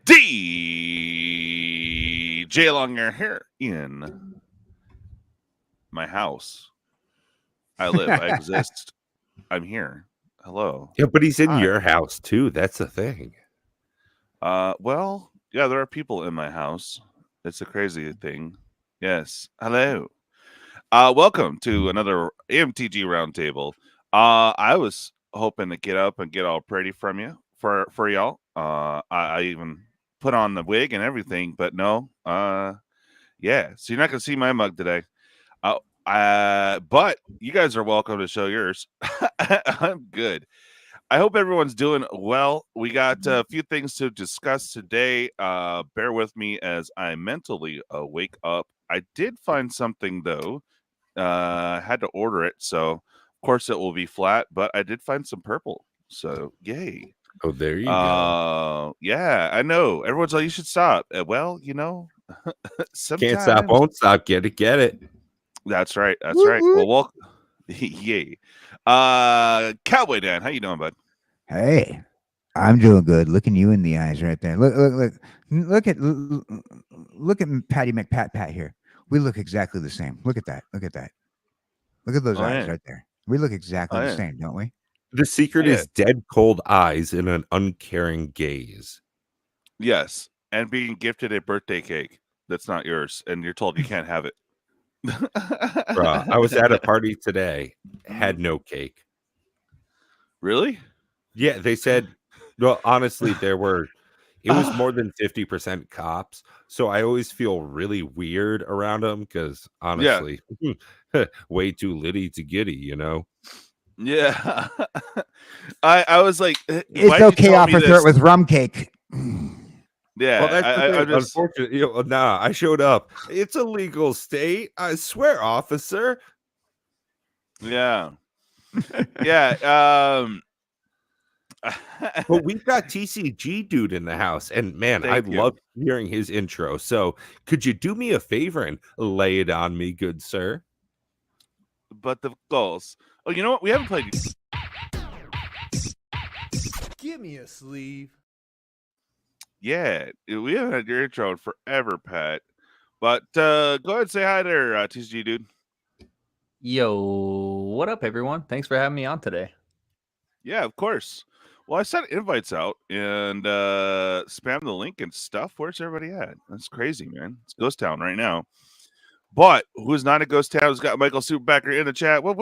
djlonghairorig here in my house. I live. I exist. I'm here. Hello. Yeah, but he's in Hi. your house too. That's the thing. Well, yeah, there are people in my house. It's a crazy thing. Yes. Hello. Welcome to another MTG roundtable. I was hoping to get up and get all pretty from you for y'all. I even put on the wig and everything, but no. Yeah. So you're not gonna see my mug today. But you guys are welcome to show yours. I'm good. I hope everyone's doing well. We got a few things to discuss today. Bear with me as I mentally wake up. I did find something though. Had to order it, so of course it will be flat. But I did find some purple, so yay! Oh, there you go. Yeah, I know. Everyone's like, you should stop. Well, you know, sometimes Can't stop, won't stop. Get it. That's right. That's right. Well, yay. Cowboy Dan, how you doing, bud? Hey, I'm doing good. Looking you in the eyes right there. Look at Patty McPat here. We look exactly the same. Look at that. Look at those eyes right there. We look exactly the same, don't we? The secret is dead cold eyes and an uncaring gaze. Yes, and being gifted a birthday cake that's not yours, and you're told you can't have it. Bruh, I was at a party today, had no cake. Really? Yeah, they said, well, honestly, it was more than 50% cops. So I always feel really weird around them because honestly, way too litty to giddy, you know? Yeah. I was like, it's okay, officer, it was rum cake. Yeah, well, that's unfortunate. Nah, I showed up. It's a legal state. I swear, officer. Yeah. Yeah. But we've got TCGDude in the house, and man, I love hearing his intro. So could you do me a favor and lay it on me, good sir? But the goals. Oh, you know what? We haven't played. Give me a sleeve. Yeah, we haven't had your intro in forever, Pat. But go ahead and say hi there, TCGDude. Yo, what up, everyone? Thanks for having me on today. Yeah, of course. Well, I sent invites out and spam the link and stuff. Where's everybody at? That's crazy, man. It's Ghost Town right now. But who's not a Ghost Town? Who's got Michael Superbacker in the chat? What?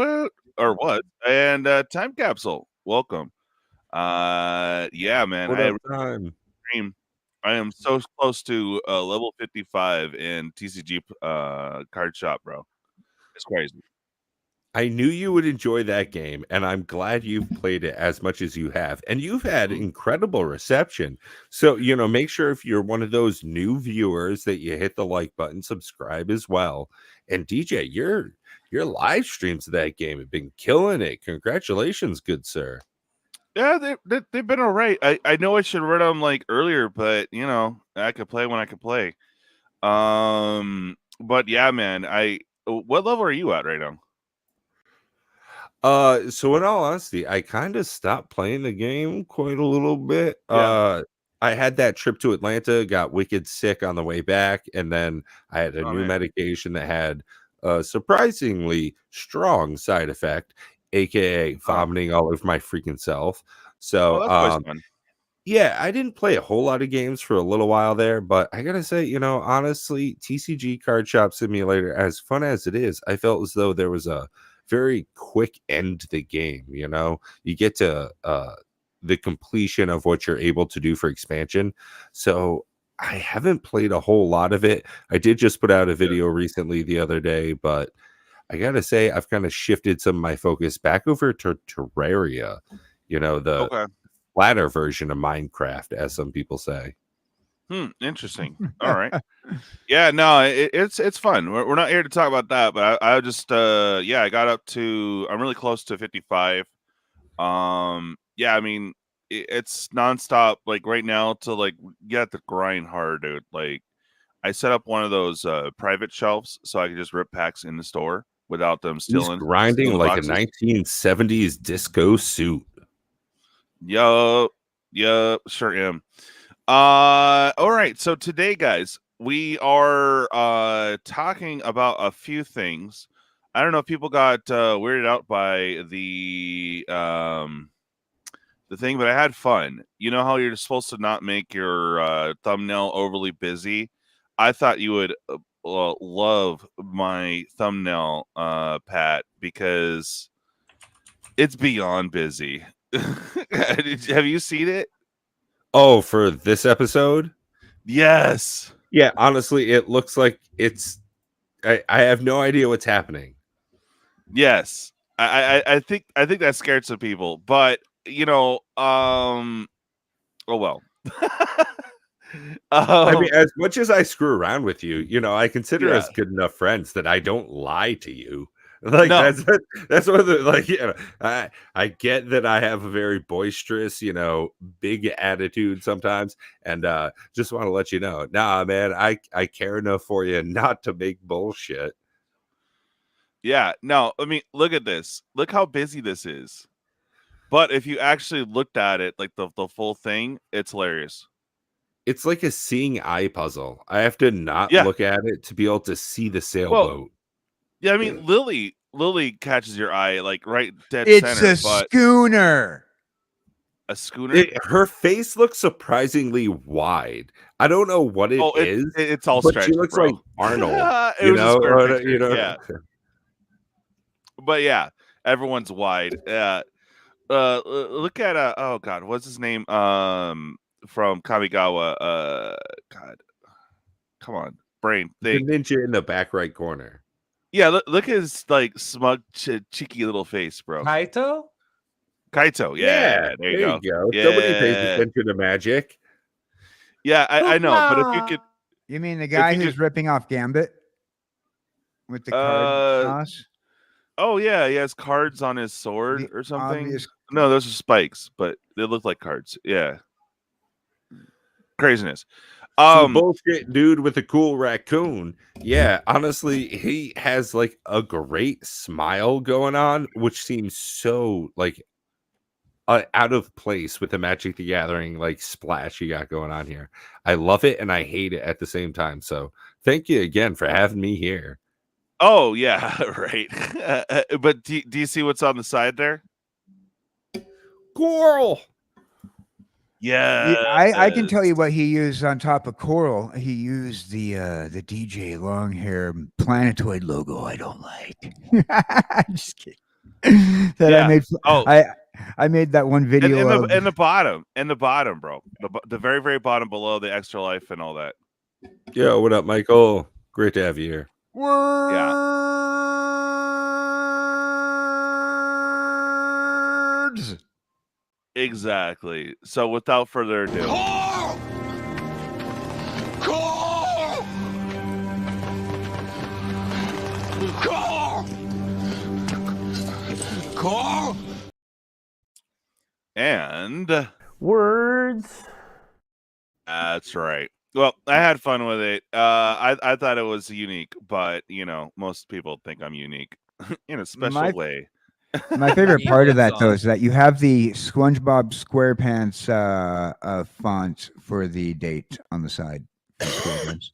Or what? And Time Capsule, welcome. Yeah, man. I am so close to level 55 in TCG card shop, bro. It's crazy. I knew you would enjoy that game, and I'm glad you've played it as much as you have. And you've had incredible reception. So, make sure if you're one of those new viewers that you hit the like button, subscribe as well. And DJ, your live streams of that game have been killing it. Congratulations, good sir. Yeah, they've been all right. I know I should read them like earlier, but I could play when I could play. But yeah, man, what level are you at right now? So in all honesty, I kind of stopped playing the game quite a little bit. Yeah. I had that trip to Atlanta, got wicked sick on the way back, and then I had a new medication that had a surprisingly strong side effect, aka vomiting all over my freaking self. So yeah, I didn't play a whole lot of games for a little while there, but I gotta say, honestly, TCG Card Shop Simulator, as fun as it is, I felt as though there was a very quick end to the game. You get to the completion of what you're able to do for expansion. So I haven't played a whole lot of it. I did just put out a video recently the other day, but I gotta say I've kind of shifted some of my focus back over to Terraria, the flatter version of Minecraft, as some people say. Interesting. All right. Yeah, no, it's fun. We're not here to talk about that, but I just I got up to, I'm really close to 55. Yeah, I mean, it's nonstop like right now to like get the grind hard, dude. Like I set up one of those private shelves so I could just rip packs in the store without them stealing. He's grinding like boxes. A 1970s disco suit. Yup, sure am. All right. So today, guys, we are talking about a few things. I don't know if people got weirded out by the thing, but I had fun. You know how you're supposed to not make your thumbnail overly busy? I thought you would love my thumbnail, Pat, because it's beyond busy. Have you seen it? Oh, for this episode? Yes. Yeah, honestly, it looks like it's. I have no idea what's happening. Yes. I think that scared some people, but oh well. I mean, as much as I screw around with you, I consider Yeah. us good enough friends that I don't lie to you. Like No. that's one of the I get that I have a very boisterous, big attitude sometimes, and just want to let you know, nah, man, I care enough for you not to make bullshit. Yeah, no, I mean, look at this. Look how busy this is. But if you actually looked at it, like the full thing, it's hilarious. It's like a seeing eye puzzle. I have to not Yeah. look at it to be able to see the Well, sailboat. yeah, I mean, Lily catches your eye like right dead It's center, a but schooner. a schooner. Her face looks surprisingly wide. I don't know what it is, it's all but she stretched, looks bro. like Arnold. It was a square or, picture, yeah. But yeah, everyone's wide. Yeah. Look at oh god, what's his name? From Kamigawa. God, come on, brain The think. ninja in the back right corner. Yeah, look at his like smug, cheeky little face, bro. Kaito? Kaito, yeah, there you go. Nobody pays Yeah, attention to magic. yeah, I know, but if you could, You mean the guy you who's could- ripping off Gambit with the card toss? oh yeah, he has cards on his sword The or something. obvious- No, those are spikes, but they look like cards. Yeah, craziness. Some bullshit dude with a cool raccoon. Yeah, honestly, he has like a great smile going on, which seems so like out of place with the Magic the Gathering like splash you got going on here. I love it and I hate it at the same time. So thank you again for having me here. Oh yeah, right. But do you see what's on the side there? Coral. Yeah, I can tell you what he used on top of Coral. He used the DJ Longhair planetoid logo. I don't like. Just kidding. Yeah. I made. Oh. I made that one And video in the bottom, bro, the very very bottom below the extra life and all that. Yo, what up, Michael? Great to have you here. Words. Exactly. So without further ado, and Words. that's right. Well, I had fun with it. I thought it was unique, but most people think I'm unique in a special way. My favorite He part of lives that though on. is that you have the SpongeBob SquarePants font for the date on the side. for Square Games.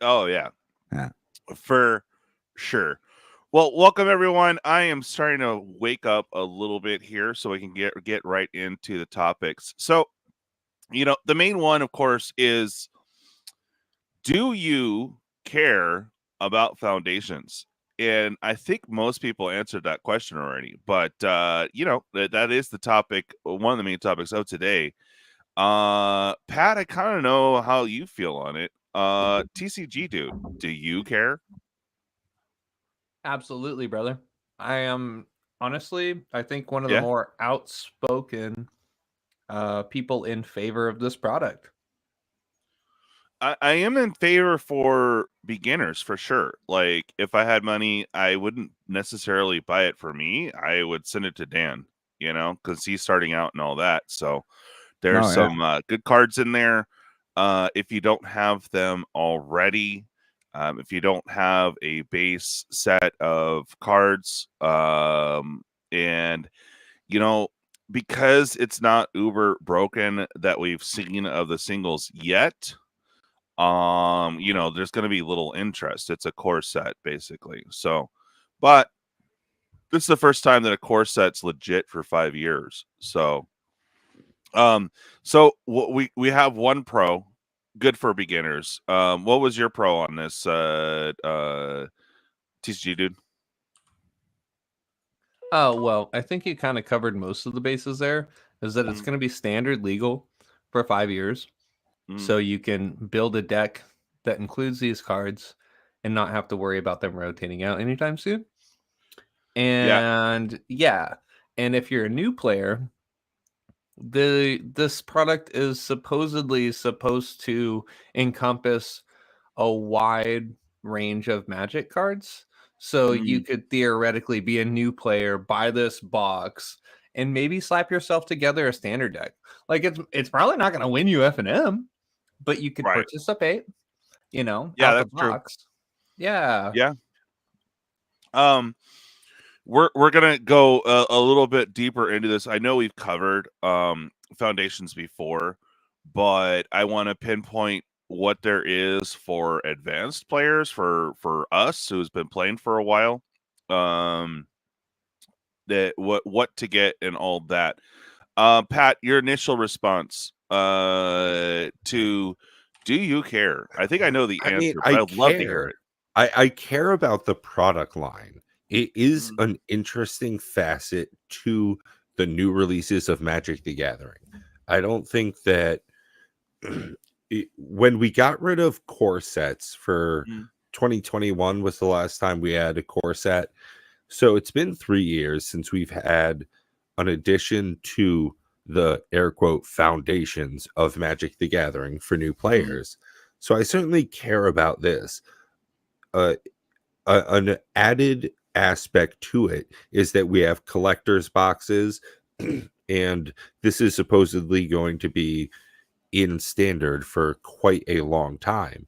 Oh yeah. Yeah. For sure. Well, welcome everyone. I am starting to wake up a little bit here so we can get right into the topics. So, the main one, of course, is, do you care about foundations? And I think most people answered that question already. But that is the topic, one of the main topics of today. Pat, I kind of know how you feel on it. TCGDude, do you care? Absolutely, brother. I am honestly, I think one of Yeah. the more outspoken people in favor of this product. I am in favor for beginners for sure. Like, if I had money, I wouldn't necessarily buy it for me. I would send it to Dan, because he's starting out and all that. So there's some good cards in there. If you don't have them already, if you don't have a base set of cards, and because it's not uber broken that we've seen of the singles yet, there's going to be little interest. It's a core set basically. So, but this is the first time that a core set's legit for 5 years. So, we have one pro, good for beginners. What was your pro on this, TCG dude? Oh, well, I think you kind of covered most of the bases there. Is that it's going to be standard legal for 5 years. So you can build a deck that includes these cards and not have to worry about them rotating out anytime soon. And and if you're a new player, this product is supposedly supposed to encompass a wide range of Magic cards. So you could theoretically be a new player, buy this box, and maybe slap yourself together a standard deck. Like it's probably not going to win you F&M, but you could participate, out the box. True. Yeah. Yeah. We're gonna go a little bit deeper into this. I know we've covered foundations before, but I want to pinpoint what there is for advanced players for us who's been playing for a while. That what to get and all that. Pat, your initial response to do you care? I think I know the answer, but I'd love to hear it. I care about the product line. It is an interesting facet to the new releases of Magic the Gathering. I don't think that when we got rid of core sets for 2021 was the last time we had a core set. So it's been 3 years since we've had an addition to the air quote foundations of Magic the Gathering for new players. So I certainly care about this. An added aspect to it is that we have collector's boxes, and this is supposedly going to be in standard for quite a long time.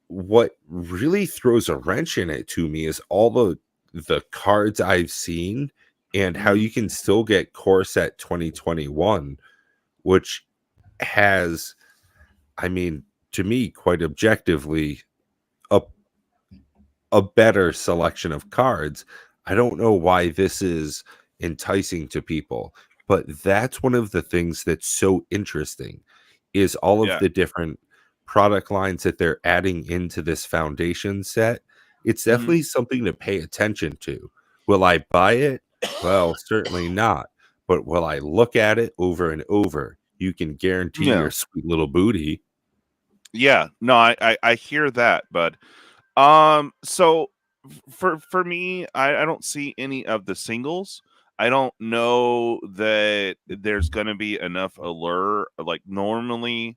What really throws a wrench in it to me is all the cards I've seen and how you can still get Core Set 2021, which has, I mean, to me, quite objectively, a better selection of cards. I don't know why this is enticing to people, but that's one of the things that's so interesting is all of the different product lines that they're adding into this foundation set. It's definitely something to pay attention to. Will I buy it? Well, certainly not. But will I look at it over and over? You can guarantee your sweet little booty. Yeah, no, I hear that, but so for me, I don't see any of the singles. I don't know that there's gonna be enough allure. Like normally,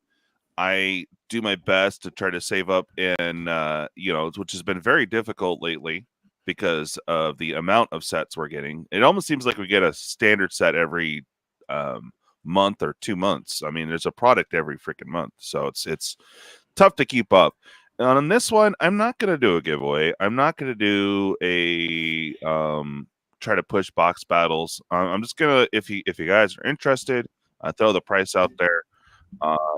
I do my best to try to save up in which has been very difficult lately because of the amount of sets we're getting. It almost seems like we get a standard set every month or 2 months. I mean, there's a product every freaking month, so it's tough to keep up. And on this one, I'm not going to do a giveaway. I'm not going to do a try to push box battles. I'm just gonna, if you guys are interested, throw the price out there.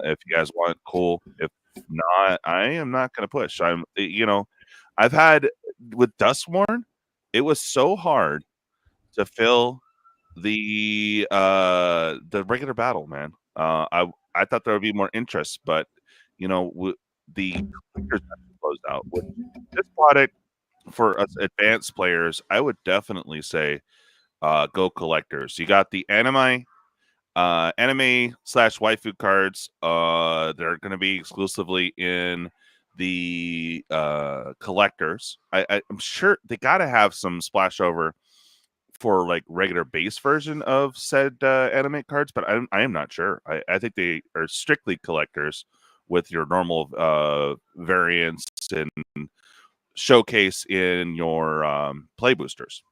If you guys want, cool. If not, I am not going to push. I've had with Duskworn, it was so hard to fill the regular battle, man. I thought there would be more interest, but the collectors actually closed out. With this product for us advanced players, I would definitely say go collectors. You got the anime slash waifu cards. They're going to be exclusively in the collectors. I'm sure they got to have some splash over for like regular base version of said anime cards, but I am not sure. I think they are strictly collectors with your normal variants and showcase in your play boosters.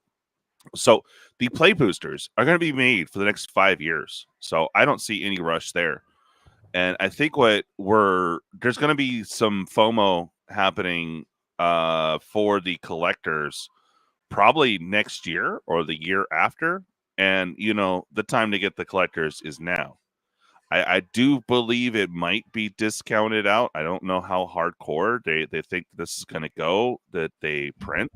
So the play boosters are going to be made for the next 5 years. So I don't see any rush there. And I think there's going to be some FOMO happening for the collectors probably next year or the year after. And the time to get the collectors is now. I do believe it might be discounted out. I don't know how hardcore they think this is going to go, that they print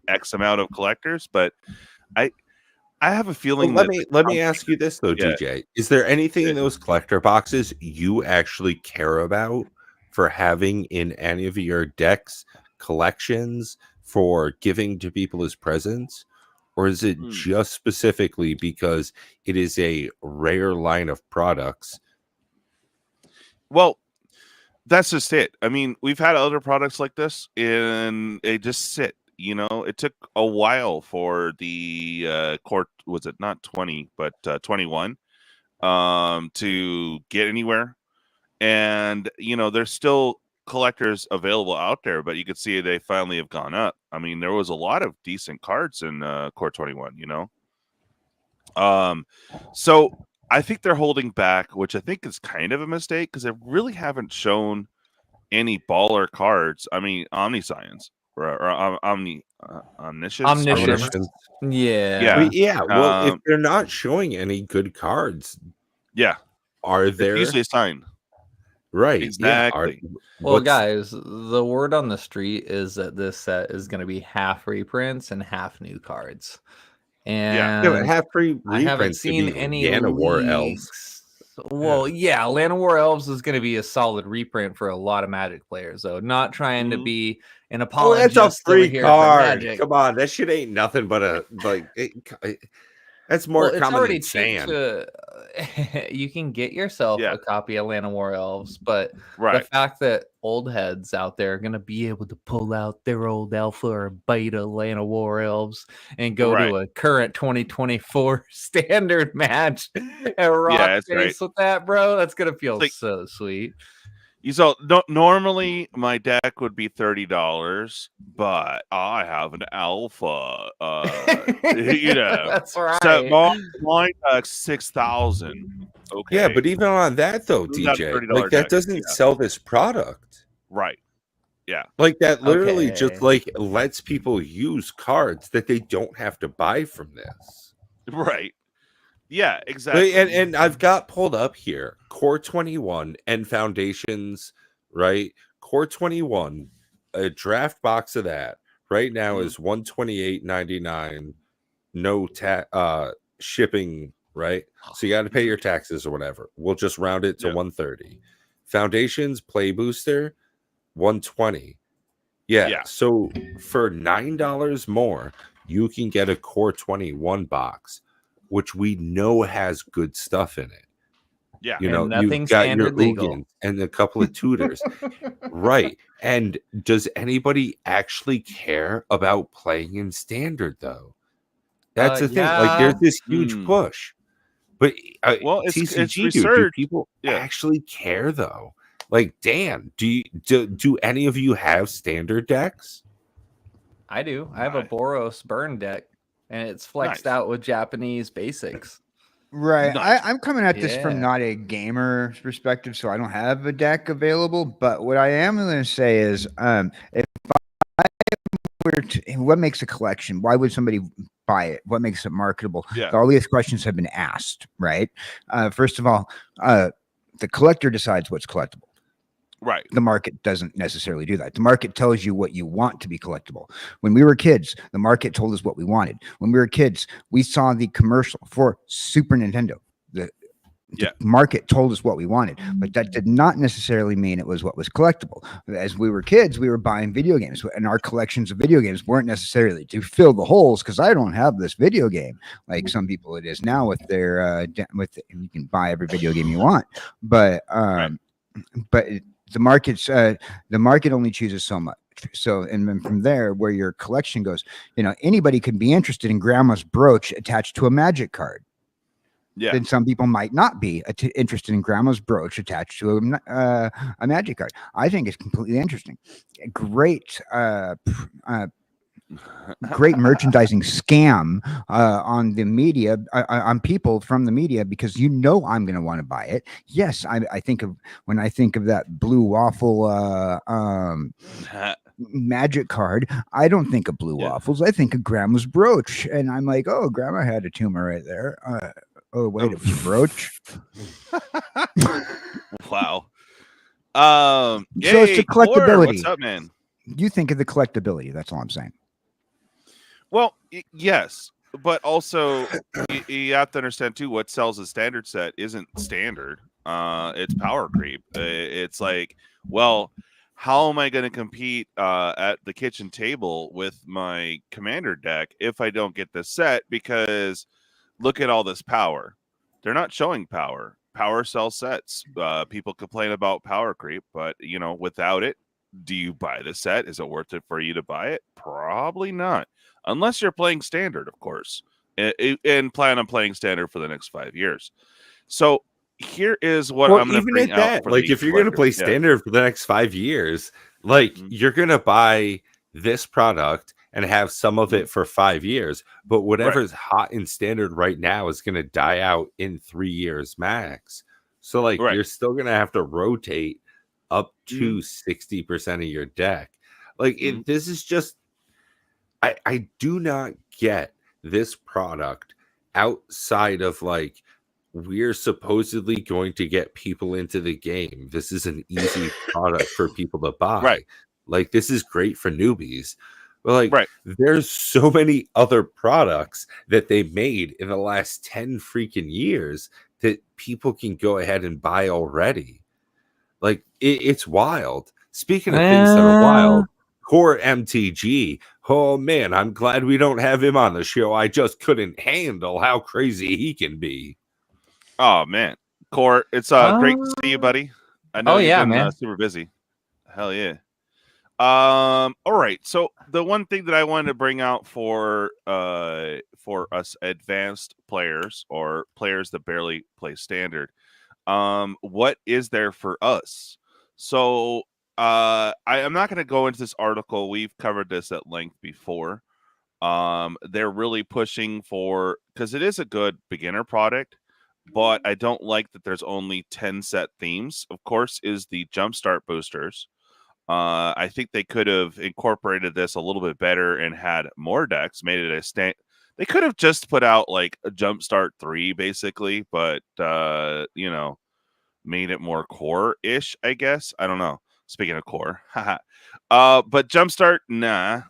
X amount of collectors, but I have a feeling Well, that let me ask you this though, Yeah. DJ. Is there anything Yeah. in those collector boxes you actually care about for having in any of your decks, collections, for giving to people as presents? Or is it just specifically because it is a rare line of products? Well, that's just it. I mean, we've had other products like this, and they just sit. It took a while for the court. Was it not 20, but 21, to get anywhere? And there's still collectors available out there, but you could see they finally have gone up. I mean, there was a lot of decent cards in Core 21. So I think they're holding back, which I think is kind of a mistake because they really haven't shown any baller cards. I mean, Omniscience or Omniscience. Omniscience. Yeah. Yeah. Well, yeah. Well, if they're not showing any good cards, yeah, are it's there usually a sign. right? Exactly. Yeah. Well, guys, the word on the street is that this set is going to be half reprints and half new cards. And yeah, but half free I haven't reprints could seen be any Llanowar elves. leaks. Well, yeah, Llanowar Elves is going to be a solid reprint for a lot of Magic players, though. Not trying to be an Oh, apologist that's a over free here for card. Magic. Come on, that shit ain't nothing but a that's more Well, it's common already than cheap sand. to you can get yourself Yeah. a copy of Llanowar Elves, but the Right. fact that old heads out there are going to be able to pull out their old alpha or beta Llanowar Elves and go Right. to a current 2024 standard match and rock that's face right. with that, bro, that's going to feel like- so sweet. Normally my deck would be $30, but I have an alpha. That's right. So my deck's 6,000. Okay. Yeah, but even on that though, Who's got a DJ, $30 like that deck? doesn't Yeah. sell this product. Right. Like that literally just Okay. like lets people use cards that they don't have to buy from this. Right. Yeah, exactly. And I've got pulled up here Core 21 and Foundations, right? Core 21, a draft box of that right now is $128.99, no shipping, right? So you got to pay your taxes or whatever. We'll just round it to $130. Foundations Play Booster, $120. Yeah. So for $9 more, you can get a Core 21 box, which we know has good stuff in it. Yeah. You know, And you've nothing's got your standard legal. Ugins and a couple of tutors. Right. And does anybody actually care about playing in standard though? That's the thing. Like there's this huge push. But Well, it's TCG, do research. people actually care though? Like, Dan, do any of you have standard decks? I do. I have a Boros burn deck, and it's flexed Nice. out with Japanese basics. Right. Nice. I'm coming at this from Yeah. not a gamer perspective, so I don't have a deck available. But what I am going to say is, if I were to, what makes a collection? Why would somebody buy it? What makes it marketable? Yeah. All these questions have been asked, right? First of all, the collector decides what's collectible. Right. The market doesn't necessarily do that. The market tells you what you want to be collectible. When we were kids, the market told us what we wanted. When we were kids, we saw the commercial for Super Nintendo. The market told us what we wanted, but that did not necessarily mean it was what was collectible. As we were kids, we were buying video games, and our collections of video games weren't necessarily to fill the holes because I don't have this video game like some people it is now with their you can buy every video game you want, but the market only chooses so much. So, and then from there, where your collection goes, anybody could be interested in grandma's brooch attached to a Magic card. Yeah. Then some people might not be interested in grandma's brooch attached to a Magic card. I think it's completely interesting. Great merchandising scam on the media, on people from the media, because I'm going to want to buy it. Yes, I think of when I think of that blue waffle Magic card, I don't think of blue waffles. I think of grandma's brooch. And I'm like, oh, grandma had a tumor right there. Oh, wait, it was a brooch. Wow. So it's Hey, the Core, collectability. what's up, man? You think of the collectability. That's all I'm saying. Well, yes, but also you have to understand too. What sells a standard set isn't standard. It's power creep. It's like, well, how am I going to compete at the kitchen table with my commander deck if I don't get this set? Because look at all this power. They're not showing power. Power sells sets. People complain about power creep, but without it, do you buy the set? Is it worth it for you to buy it? Probably not, unless you're playing standard, of course, and plan on playing standard for the next 5 years. So here is what I'm going to bring out. Like, if you're going to play standard for the next 5 years, like you're going to buy this product and have some of it for 5 years, but whatever's hot in standard right now is going to die out in 3 years max. So like you're still going to have to rotate up to 60% of your deck. Like this is just, I do not get this product outside of like, we're supposedly going to get people into the game. This is an easy product for people to buy. Like, this is great for newbies. But like, there's so many other products that they made in the last 10 freaking years that people can go ahead and buy already. Like, it's wild. Speaking of things that are wild, QoreMTG. Oh man, I'm glad we don't have him on the show. I just couldn't handle how crazy he can be. Oh man, Core, it's great to see you, buddy. I know you've been super busy. Hell yeah. All right. So the one thing that I wanted to bring out for us advanced players or players that barely play standard, what is there for us? So I'm not going to go into this article. We've covered this at length before. They're really pushing for, because it is a good beginner product, but I don't like that there's only 10 set themes. Of course, is the Jumpstart boosters. I think they could have incorporated this a little bit better and had more decks, made it a They could have just put out like a Jumpstart 3, basically, but made it more core-ish, I guess. I don't know. Speaking of core, but Jumpstart, nah.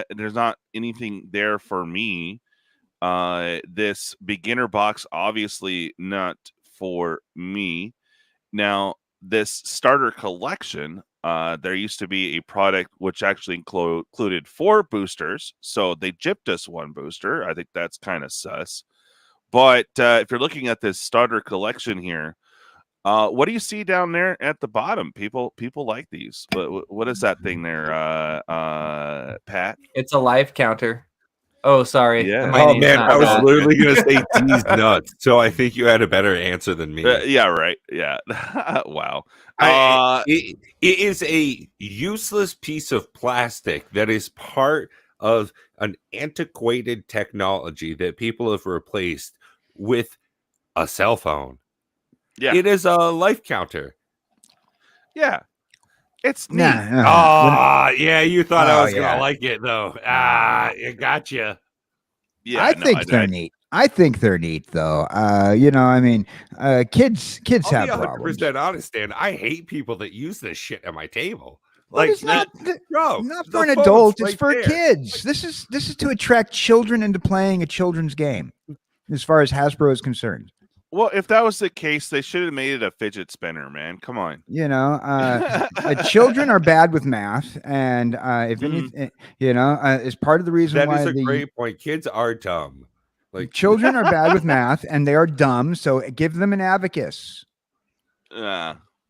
There's not anything there for me. This beginner box, obviously not for me. Now, this starter collection, there used to be a product which actually included 4 boosters. So they gypped us 1 booster. I think that's kind of sus. But if you're looking at this starter collection here, what do you see down there at the bottom? People like these. What is that thing there, Pat? It's a life counter. Oh, sorry. Yeah. Oh man, I was literally gonna say D's nuts. So I think you had a better answer than me. Yeah, right. Yeah. Wow. It is a useless piece of plastic that is part of an antiquated technology that people have replaced with a cell phone. Yeah. It is a life counter. Yeah. It's neat. Yeah, you thought I was gonna like it though. It got you. Yeah, I think they're neat. I think they're neat though. I mean, kids have problems. 100% honest, Dan. I hate people that use this shit at my table. Like, it's not for an adult. It's for kids. This is to attract children into playing a children's game, as far as Hasbro is concerned. Well, if that was the case, they should have made it a fidget spinner, man. Come on. Children are bad with math, and if anything, is part of the reason why. That is a great point. Kids are dumb. Like children are bad with math, and they are dumb. So give them an abacus.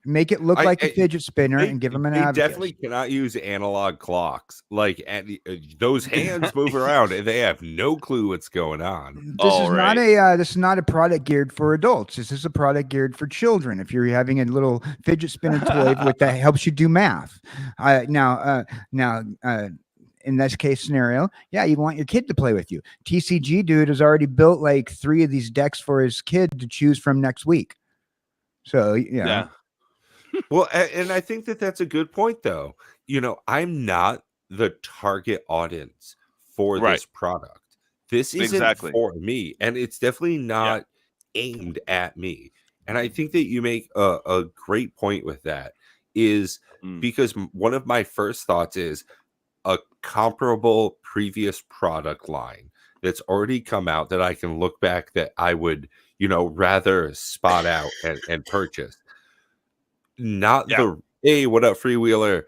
Make it look like a fidget spinner and give them an abacus. They definitely cannot use analog clocks. Like those hands move around and they have no clue what's going on. This is not a product geared for adults. This is a product geared for children. If you're having a little fidget spinner toy that helps you do math. Now, in this case scenario, you want your kid to play with you. TCGDude has already built like 3 of these decks for his kid to choose from next week. So yeah. Well, and I think that that's a good point, though. I'm not the target audience for Right. this product. This isn't Exactly. for me, and it's definitely not aimed at me. And I think that you make a great point with that, is because one of my first thoughts is a comparable previous product line that's already come out that I can look back that I would, rather spot out and purchase. Not the hey, what up, freewheeler?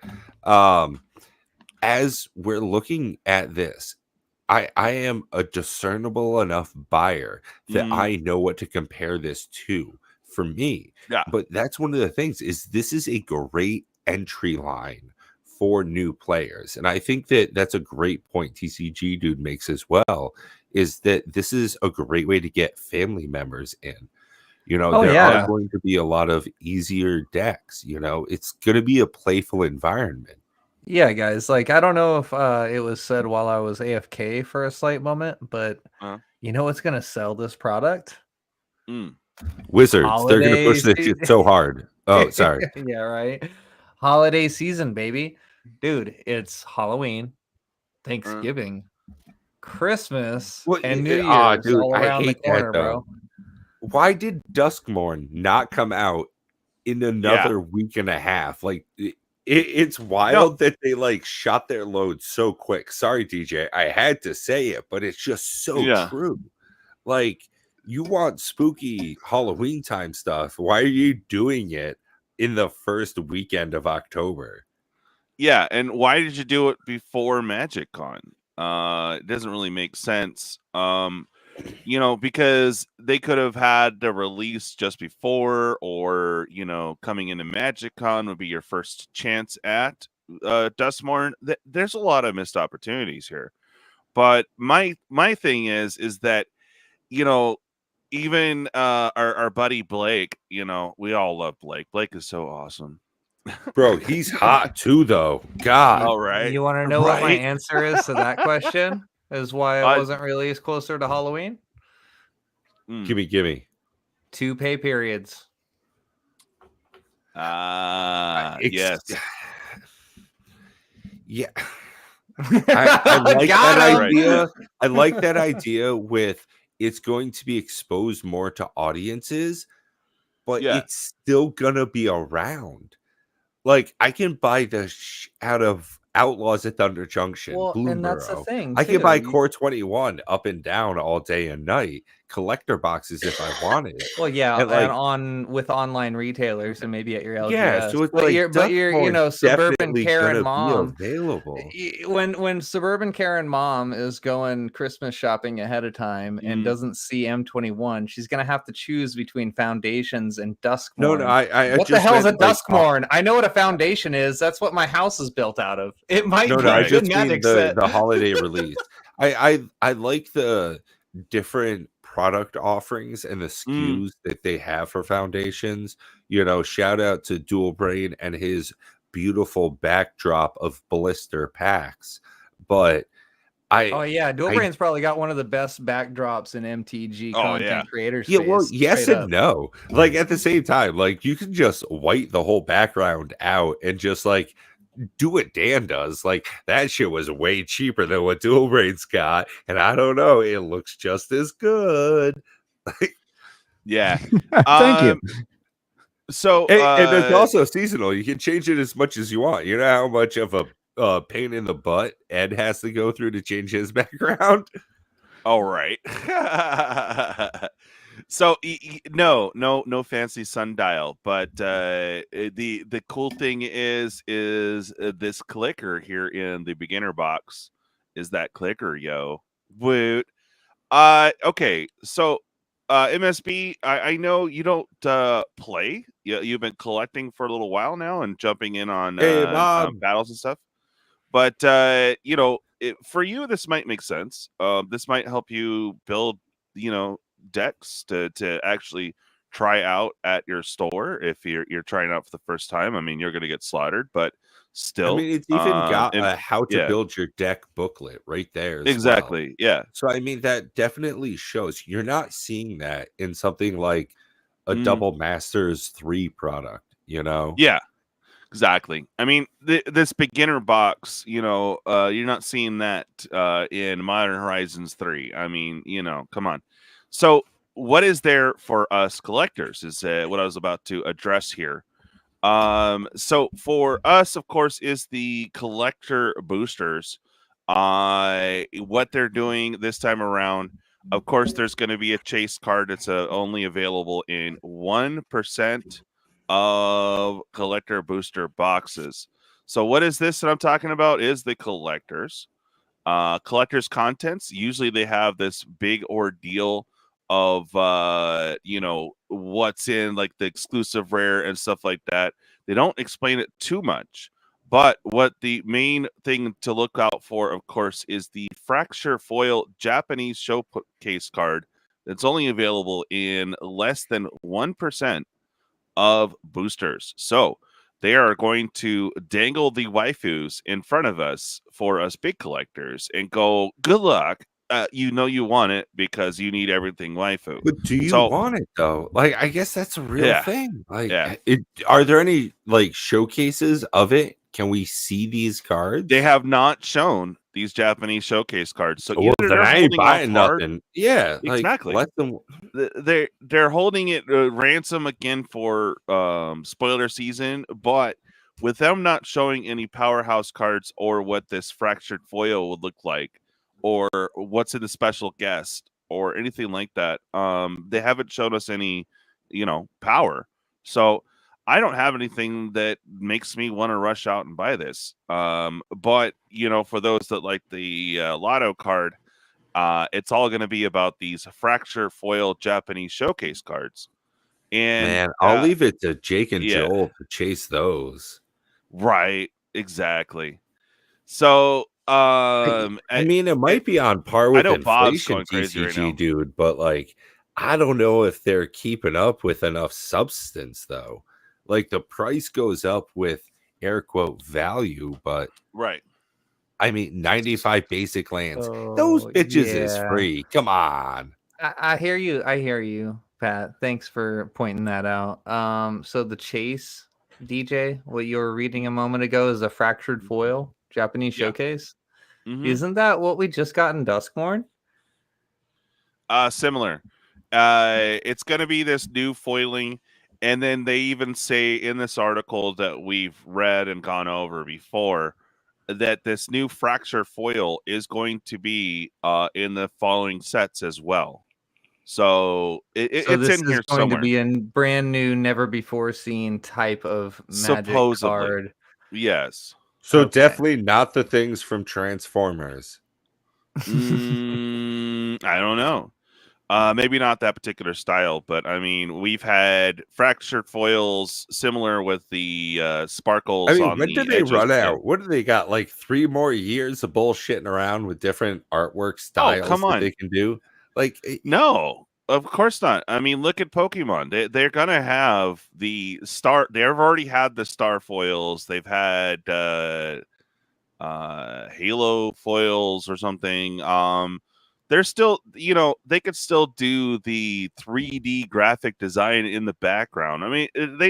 As we're looking at this, I am a discernible enough buyer that I know what to compare this to for me. Yeah. But that's one of the things, is this is a great entry line for new players. And I think that that's a great point TCGDude makes as well, is that this is a great way to get family members in. There are going to be a lot of easier decks. It's going to be a playful environment. Yeah, guys. Like, I don't know if it was said while I was AFK for a slight moment, but you know what's going to sell this product? Wizards. Holiday They're going to push this shit so hard. Oh, sorry. Yeah, right. Holiday season, baby. Dude, it's Halloween, Thanksgiving, Christmas, and New Year's dude, all I around the hate corner, that, bro. Why did Duskmorn not come out in another week and a half? Like, it's wild that they shot their load so quick. Sorry, DJ, I had to say it, but it's just so true. Like, you want spooky Halloween time stuff. Why are you doing it in the first weekend of October? Yeah, and why did you do it before MagicCon? It doesn't really make sense. Because they could have had the release just before, or coming into MagicCon would be your first chance at Duskmorn. There's a lot of missed opportunities here. But my thing is that even our buddy Blake, we all love Blake. Blake is so awesome. Bro, he's hot too, though. God. All right. You want to know what my answer is to that question? Is why it wasn't released closer to Halloween? Gimme. 2 pay periods. Yes. Yeah. I like that idea. I like that idea with it's going to be exposed more to audiences, but it's still gonna be around. Like, I can buy the out of Outlaws at Thunder Junction, Bloomburrow. And that's the thing, I can buy Core 21 up and down all day and night, collector boxes if I wanted. Well, yeah, and with online retailers and maybe at your LGS. Yeah, so it's but you're suburban Karen mom available. When suburban Karen mom is going Christmas shopping ahead of time and doesn't see M21, she's gonna have to choose between Foundations and Duskmorn. No, I what the hell's a Duskmorn? I know what a foundation is. That's what my house is built out of. It might be I a just good mean set. the holiday release. I like the different product offerings and the SKUs that they have for Foundations. Shout out to Dual Brain and his beautiful backdrop of blister packs. But Dual Brain's probably got one of the best backdrops in MTG content creators. Yeah, well, yes and no. Like, at the same time, like, you can just white the whole background out and just do what Dan does. Like, that shit was way cheaper than what Dual Brain's got, and I don't know, it looks just as good. Yeah. Thank you. So and it's also seasonal. You can change it as much as you want. You know how much of a pain in the butt Ed has to go through to change his background? All right. So no fancy sundial, but the cool thing is this clicker here in the beginner box is that clicker, yo. Woot. Okay, so MSB, I know you don't play. You've been collecting for a little while now and jumping in on battles and stuff. But for you, this might make sense. This might help you build, decks to actually try out at your store if you're trying out for the first time. I mean, you're going to get slaughtered, but still, I mean, it's even got a how to build your deck booklet right there. Exactly. Well. Yeah. So I mean, that definitely shows. You're not seeing that in something like a Double Masters 3 product. you know? Yeah, exactly. I mean, this beginner box, you're not seeing that in Modern Horizons 3. I mean, come on. So, what is there for us collectors is what I was about to address here. So for us, of course, is the collector boosters. What they're doing this time around, of course, there's going to be a chase card that's only available in 1% of collector booster boxes. So what is this that I'm talking about? Is the collectors contents. Usually they have this big ordeal of what's in like the exclusive rare and stuff like that. They don't explain it too much, but what the main thing to look out for, of course, is the fracture foil Japanese showcase card that's only available in less than 1% of boosters. So they are going to dangle the waifus in front of us for us big collectors and go, good luck. You want it because you need everything waifu. But do you want it though? Like, I guess that's a real thing. Like, are there any like showcases of it? Can we see these cards? They have not shown these Japanese showcase cards. So well, either then they're I ain't holding buying off nothing. Yeah, exactly. Let them. They're holding it ransom again for spoiler season, but with them not showing any powerhouse cards or what this fractured foil would look like, or what's in the special guest or anything like that, they haven't shown us any, power. So I don't have anything that makes me want to rush out and buy this. But for those that like the lotto card, it's all going to be about these fracture foil Japanese showcase cards. And man, I'll leave it to Jake and Joel to chase those. Right, exactly. So, I mean, it might be on par with inflation, TCG, right dude, but like, I don't know if they're keeping up with enough substance, though. Like, the price goes up with air quote value, but right. I mean, 95 basic lands. Those bitches is free. Come on. I hear you. I hear you, Pat. Thanks for pointing that out. So the chase, DJ, what you were reading a moment ago is a fractured foil Japanese showcase. Mm-hmm. Isn't that what we just got in Duskmourn? Similar. It's going to be this new foiling, and then they even say in this article that we've read and gone over before that this new fracture foil is going to be in the following sets as well. So it's in here somewhere. It's going to be a brand new, never before seen type of magic card. Yes. So definitely not the things from Transformers. I don't know. Maybe not that particular style, but I mean, we've had fractured foils similar with the sparkles. I mean, when did they run out? What do they got? Like 3 more years of bullshitting around with different artwork styles that they can do? Like, no, of course not. I mean, look at Pokemon. They're gonna have the star. They've already had the star foils. They've had Halo foils or something. They're still, they could still do the 3D graphic design in the background. I mean,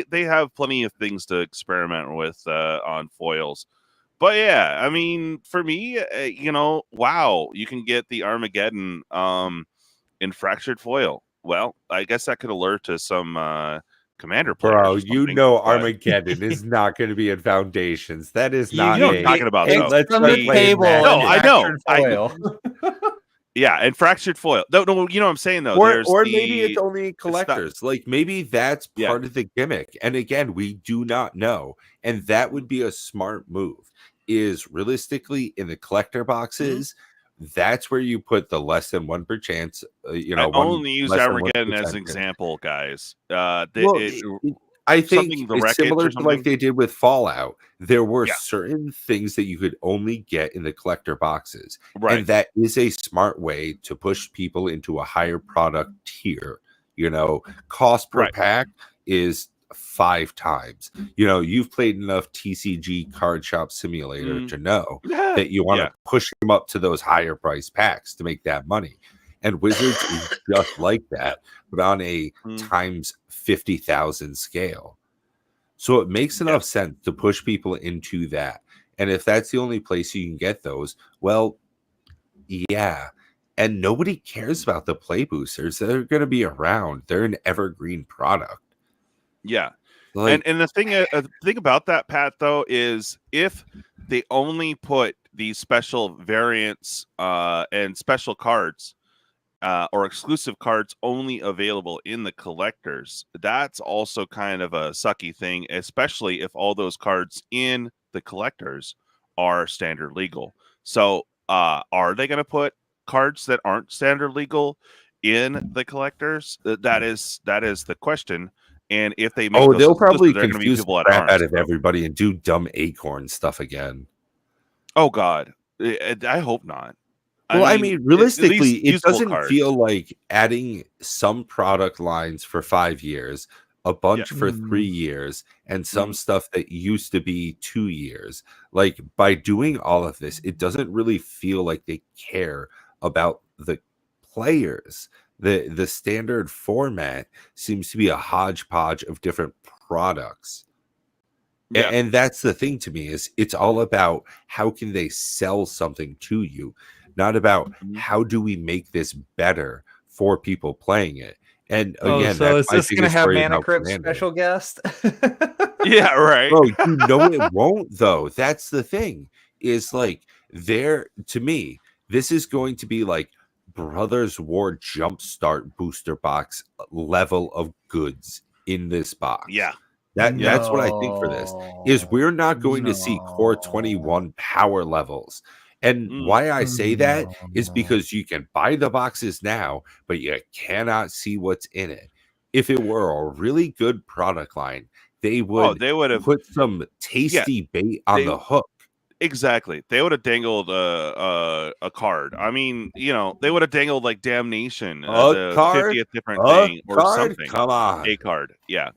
they have plenty of things to experiment with on foils. But yeah, I mean, for me, wow, you can get the Armageddon in fractured foil. Well, I guess that could alert to some commander players. Bro, Armageddon is not going to be in Foundations. That is not. You know what I'm talking about. It's from the table. No, I know. Yeah, and fractured foil. No, you know what I'm saying though. Or maybe it's only collectors. Like maybe that's part of the gimmick. And again, we do not know. And that would be a smart move. Is realistically in the collector boxes, that's where you put the less than 1% chance. I only use Armageddon as an example, guys. I think it's similar to like they did with Fallout. There were certain things that you could only get in the collector boxes. Right. And that is a smart way to push people into a higher product tier. Cost per pack is 5 times. You've played enough TCG Card Shop Simulator to know that you want to push them up to those higher price packs to make that money. And Wizards is just like that, but on a times 50,000 scale. So it makes enough sense to push people into that. And if that's the only place you can get those, well, yeah. And nobody cares about the play boosters. They're going to be around. They're an evergreen product. Yeah. Like, and the thing about that, Pat, though, is if they only put these special variants and special cards or exclusive cards only available in the collectors, that's also kind of a sucky thing, especially if all those cards in the collectors are standard legal. So are they going to put cards that aren't standard legal in the collectors? That is the question. And if they make those they'll exclusive, probably there are going to be confuse people the that crap aren't. out of everybody and do dumb acorn stuff again. Oh God, I hope not. Well, I mean, realistically, it doesn't cards. feel like adding some product lines for 5 years, a bunch for 3 years, and some stuff that used to be 2 years. Like, by doing all of this, it doesn't really feel like they care about the players. The standard format seems to be a hodgepodge of different products. Yeah. And that's the thing to me, is it's all about how can they sell something to you, not about how do we make this better for people playing it. And again, so that's is my this gonna biggest have worry Mana about Crypt Commander. special guest? Yeah, right. Bro, you know it won't, though. That's the thing. Is like, to me, this is going to be like Brothers War Jumpstart booster box level of goods in this box. Yeah. That's what I think for this, is we're not going to see core 21 power levels. And why I say that is because you can buy the boxes now, but you cannot see what's in it. If it were a really good product line, they would have put some tasty bait on the hook. Exactly. They would have dangled a card. I mean, they would have dangled like Damnation, the 50th different thing or something. Come on. A card. Yeah.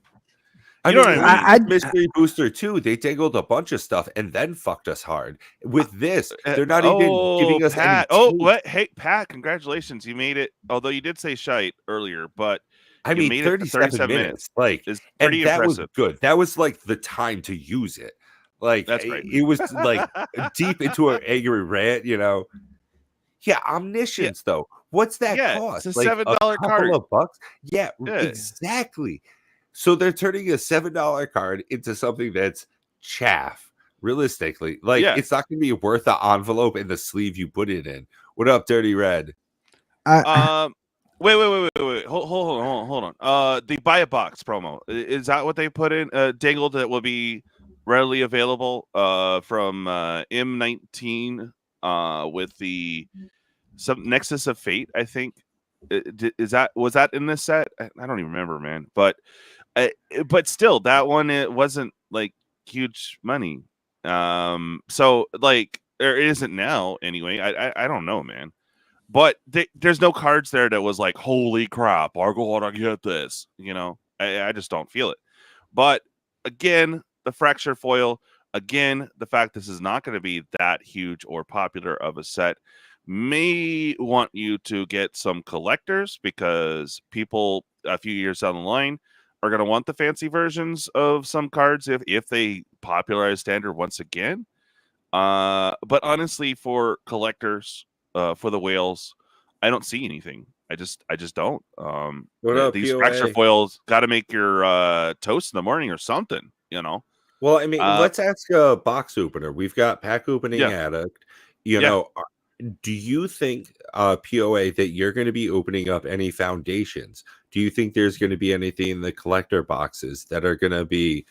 I know mean, what I mean? Mystery Booster 2, they dangled a bunch of stuff and then fucked us hard. With this, they're not even giving us Pat. any what? Hey, Pat, congratulations. You made it. Although you did say shite earlier, but I you mean, made 37 minutes. Like, is and pretty that impressive. was good. That was like the time to use it. Like, that's great. It was like deep into an angry rant, Yeah, Omniscience, though. What's that cost? It's a like $7 a card. couple of bucks? Yeah, exactly. So they're turning a $7 card into something that's chaff, realistically. Like, it's not going to be worth the envelope and the sleeve you put it in. What up, Dirty Red? Wait. Hold on. The buy a box promo, is that what they put in? Dangled that will be readily available from M19 with the some Nexus of Fate, I think. Was that in this set? I don't even remember, man. But still, that one, it wasn't like huge money. So like there isn't now anyway. I don't know, man. But there's no cards there that was like, holy crap, I gotta get this. I just don't feel it. But again, the fracture foil. Again, the fact this is not going to be that huge or popular of a set may want you to get some collectors, because people a few years down the line are going to want the fancy versions of some cards if they popularize standard once again. But honestly, for collectors, for the whales, I don't see anything. I just don't. These fracture foils got to make your toast in the morning or something. Well, I mean, let's ask a box opener. We've got pack opening addict. Do you think, POA, that you're going to be opening up any foundations? Do you think there's going to be anything in the collector boxes that are going to be,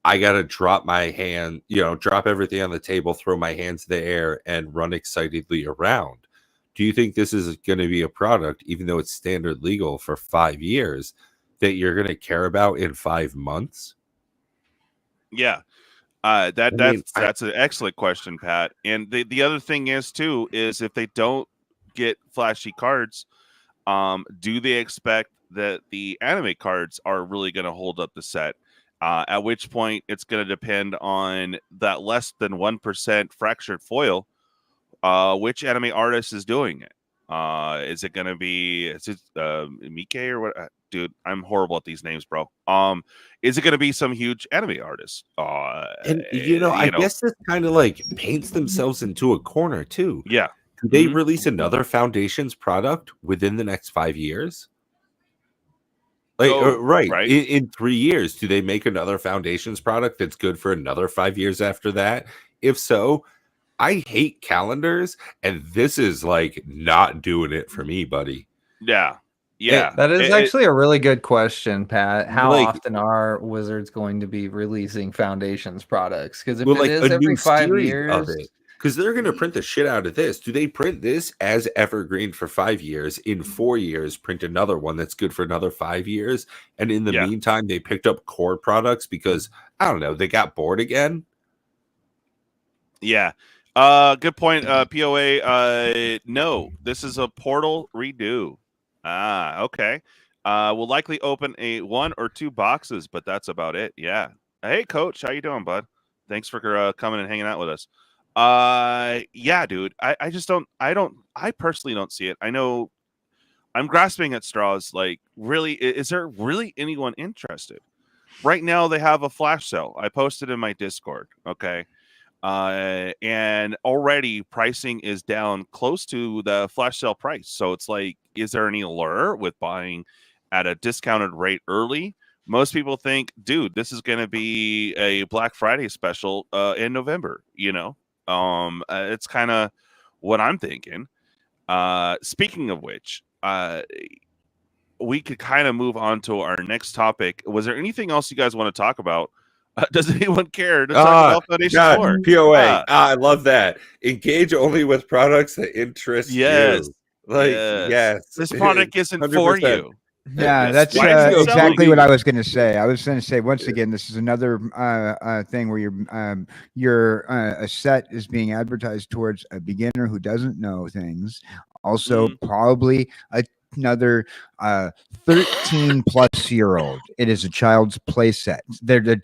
I got to drop my hand, drop everything on the table, throw my hands in the air, and run excitedly around? Do you think this is going to be a product, even though it's standard legal for 5 years, that you're going to care about in 5 months? Yeah. That's an excellent question, Pat. And the other thing is too, is if they don't get flashy cards, do they expect that the anime cards are really going to hold up the set? At which point it's going to depend on that less than 1% fractured foil, which anime artist is doing it. Is it gonna be? Is it Mike or what? Dude, I'm horrible at these names, bro. Is it gonna be some huge anime artist? And I guess this kind of like paints themselves into a corner too. Yeah. Do they release another Foundations product within the next 5 years? Like, right. In 3 years, do they make another Foundations product that's good for another 5 years after that? If so, I hate calendars, and this is like not doing it for me, buddy. Yeah. Yeah. That is actually a really good question, Pat. How Like- often are Wizards going to be releasing Foundations products? Because if Well, it like is a every new 5 series years, of it. Because they're going to print the shit out of this. Do they print this as evergreen for 5 years? In 4 years, print another one that's good for another 5 years? And in the meantime, they picked up core products because, I don't know, they got bored again? Yeah. Good point, POA. No, this is a portal redo. Okay. We'll likely open a 1 or 2 boxes, but that's about it. Yeah. Hey, Coach, how you doing, bud? Thanks for coming and hanging out with us. Yeah, dude. I personally don't see it. I know I'm grasping at straws. Like, really, is there really anyone interested? Right now, they have a flash sale. I posted in my Discord. Okay. And already pricing is down close to the flash sale price. So it's like, is there any allure with buying at a discounted rate early? Most people think, dude, this is going to be a Black Friday special in November. It's kind of what I'm thinking. Speaking of which, we could kind of move on to our next topic. Was there anything else you guys want to talk about? Does anyone care to talk about Foundation 4? POA. I love that. Engage only with products that interest you. Like, yes. This product isn't 100%. for you. Yeah, that's Why is it exactly selling? what I was going to say. I was going to say once again, this is another thing where your a set is being advertised towards a beginner who doesn't know things. Also, probably another 13-plus-year-old. It is a child's play set. They're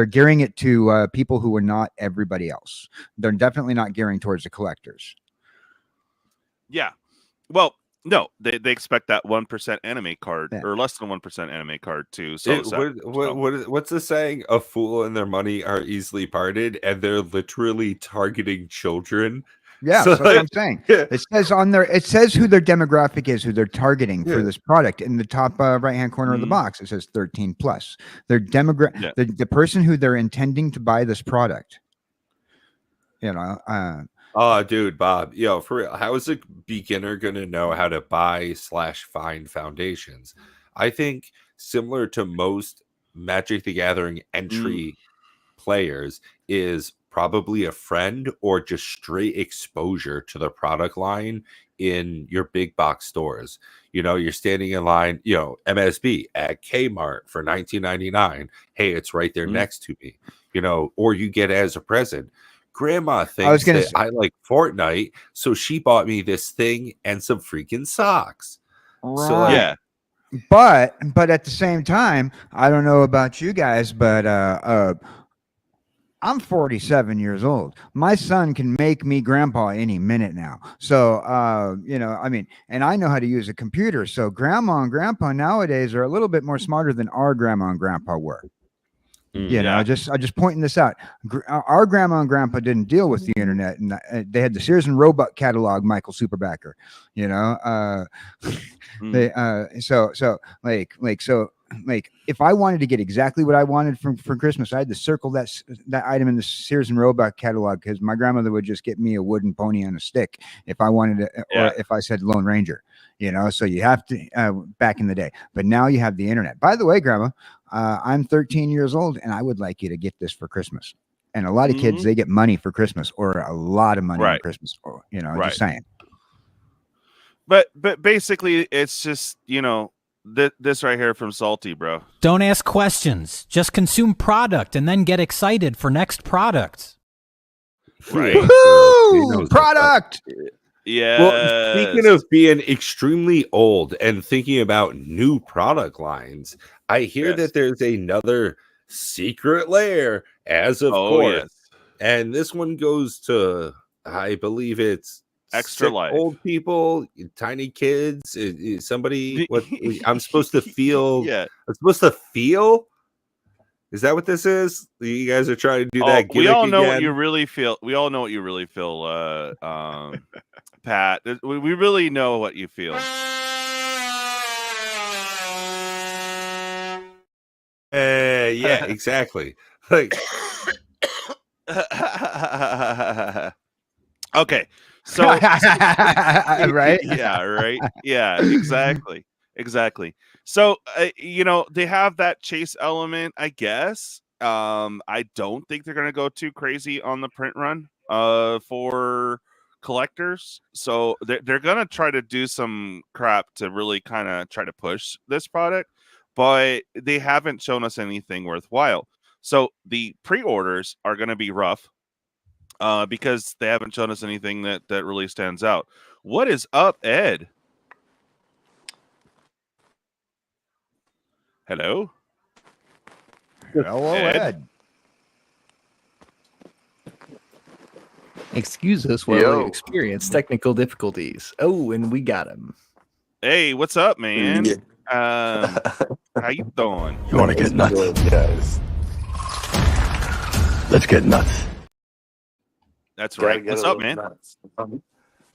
gearing it to people who are not everybody else. They're definitely not gearing towards the collectors. Yeah. Well, no, they expect that 1% anime card or less than 1% anime card to sell. What's the saying? A fool and their money are easily parted, and they're literally targeting children. Yeah, so that's what I'm saying. It says on there, it says who their demographic is, who they're targeting for this product. In the top right-hand corner of the box, it says 13 plus. Their demographic, the person who they're intending to buy this product. Oh, dude, Bob, for real, how is a beginner going to know how to buy / find Foundations? I think similar to most Magic the Gathering entry players is probably a friend or just straight exposure to the product line in your big box stores. You're standing in line, MSB at Kmart for $19.99. Hey, it's right there next to me, or you get it as a present. Grandma thinks I like Fortnite, so she bought me this thing and some freaking socks. Right. So yeah. But at the same time, I don't know about you guys, but I'm 47 years old. My son can make me grandpa any minute now. So, and I know how to use a computer. So grandma and grandpa nowadays are a little bit more smarter than our grandma and grandpa were. I'm just pointing this out. Our grandma and grandpa didn't deal with the internet, and they had the Sears and Roebuck catalog, Michael Superbacker. If I wanted to get exactly what I wanted for Christmas, I had to circle that item in the Sears and Roebuck catalog because my grandmother would just get me a wooden pony on a stick if I wanted to, or if I said Lone Ranger. So you have to back in the day, but now you have the internet. By the way, Grandma, I'm 13 years old, and I would like you to get this for Christmas. And a lot of kids, they get money for Christmas, or a lot of money for Christmas, or just saying. But basically, it's just this right here from Salty, bro. Don't ask questions. Just consume product and then get excited for next product. Right. Woohoo! Product! Yeah. Well, speaking of being extremely old and thinking about new product lines, I hear that there's another secret lair, as of course. Yes. And this one goes to, I believe it's Extra sick life. old people, tiny kids, somebody. What I'm supposed to feel? Yeah. I'm supposed to feel. Is that what this is? You guys are trying to do that gimmick we all know again? what you really feel. We all know what you really feel, Pat. We really know what you feel. Yeah, exactly. Like, okay, so right? yeah, right, yeah, exactly. So they have that chase element, I guess. I don't think they're gonna go too crazy on the print run for collectors, so they're gonna try to do some crap to really kind of try to push this product, but they haven't shown us anything worthwhile. So the pre-orders are going to be rough because they haven't shown us anything that really stands out. What is up, Ed? Hello? Hello, Ed. Excuse us while we experience technical difficulties. Oh, and we got him. Hey, what's up, man? Yeah. How you doing? You want to get nuts? Good, guys. Let's get nuts. That's right. What's up, man?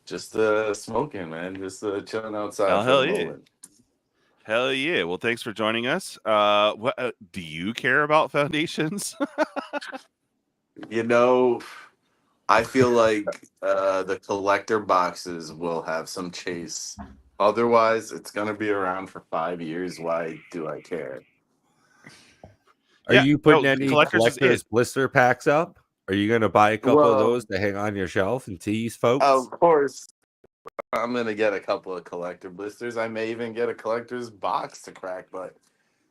Just smoking, man. Just chilling outside. Oh, hell yeah. Hell yeah. Well, thanks for joining us. What do you care about foundations? I feel like the collector boxes will have some chase. Otherwise, it's going to be around for 5 years. Why do I care? Are you putting any collectors blister packs up? Are you going to buy a couple of those to hang on your shelf and tease folks? Of course. I'm going to get a couple of collector blisters. I may even get a collector's box to crack, but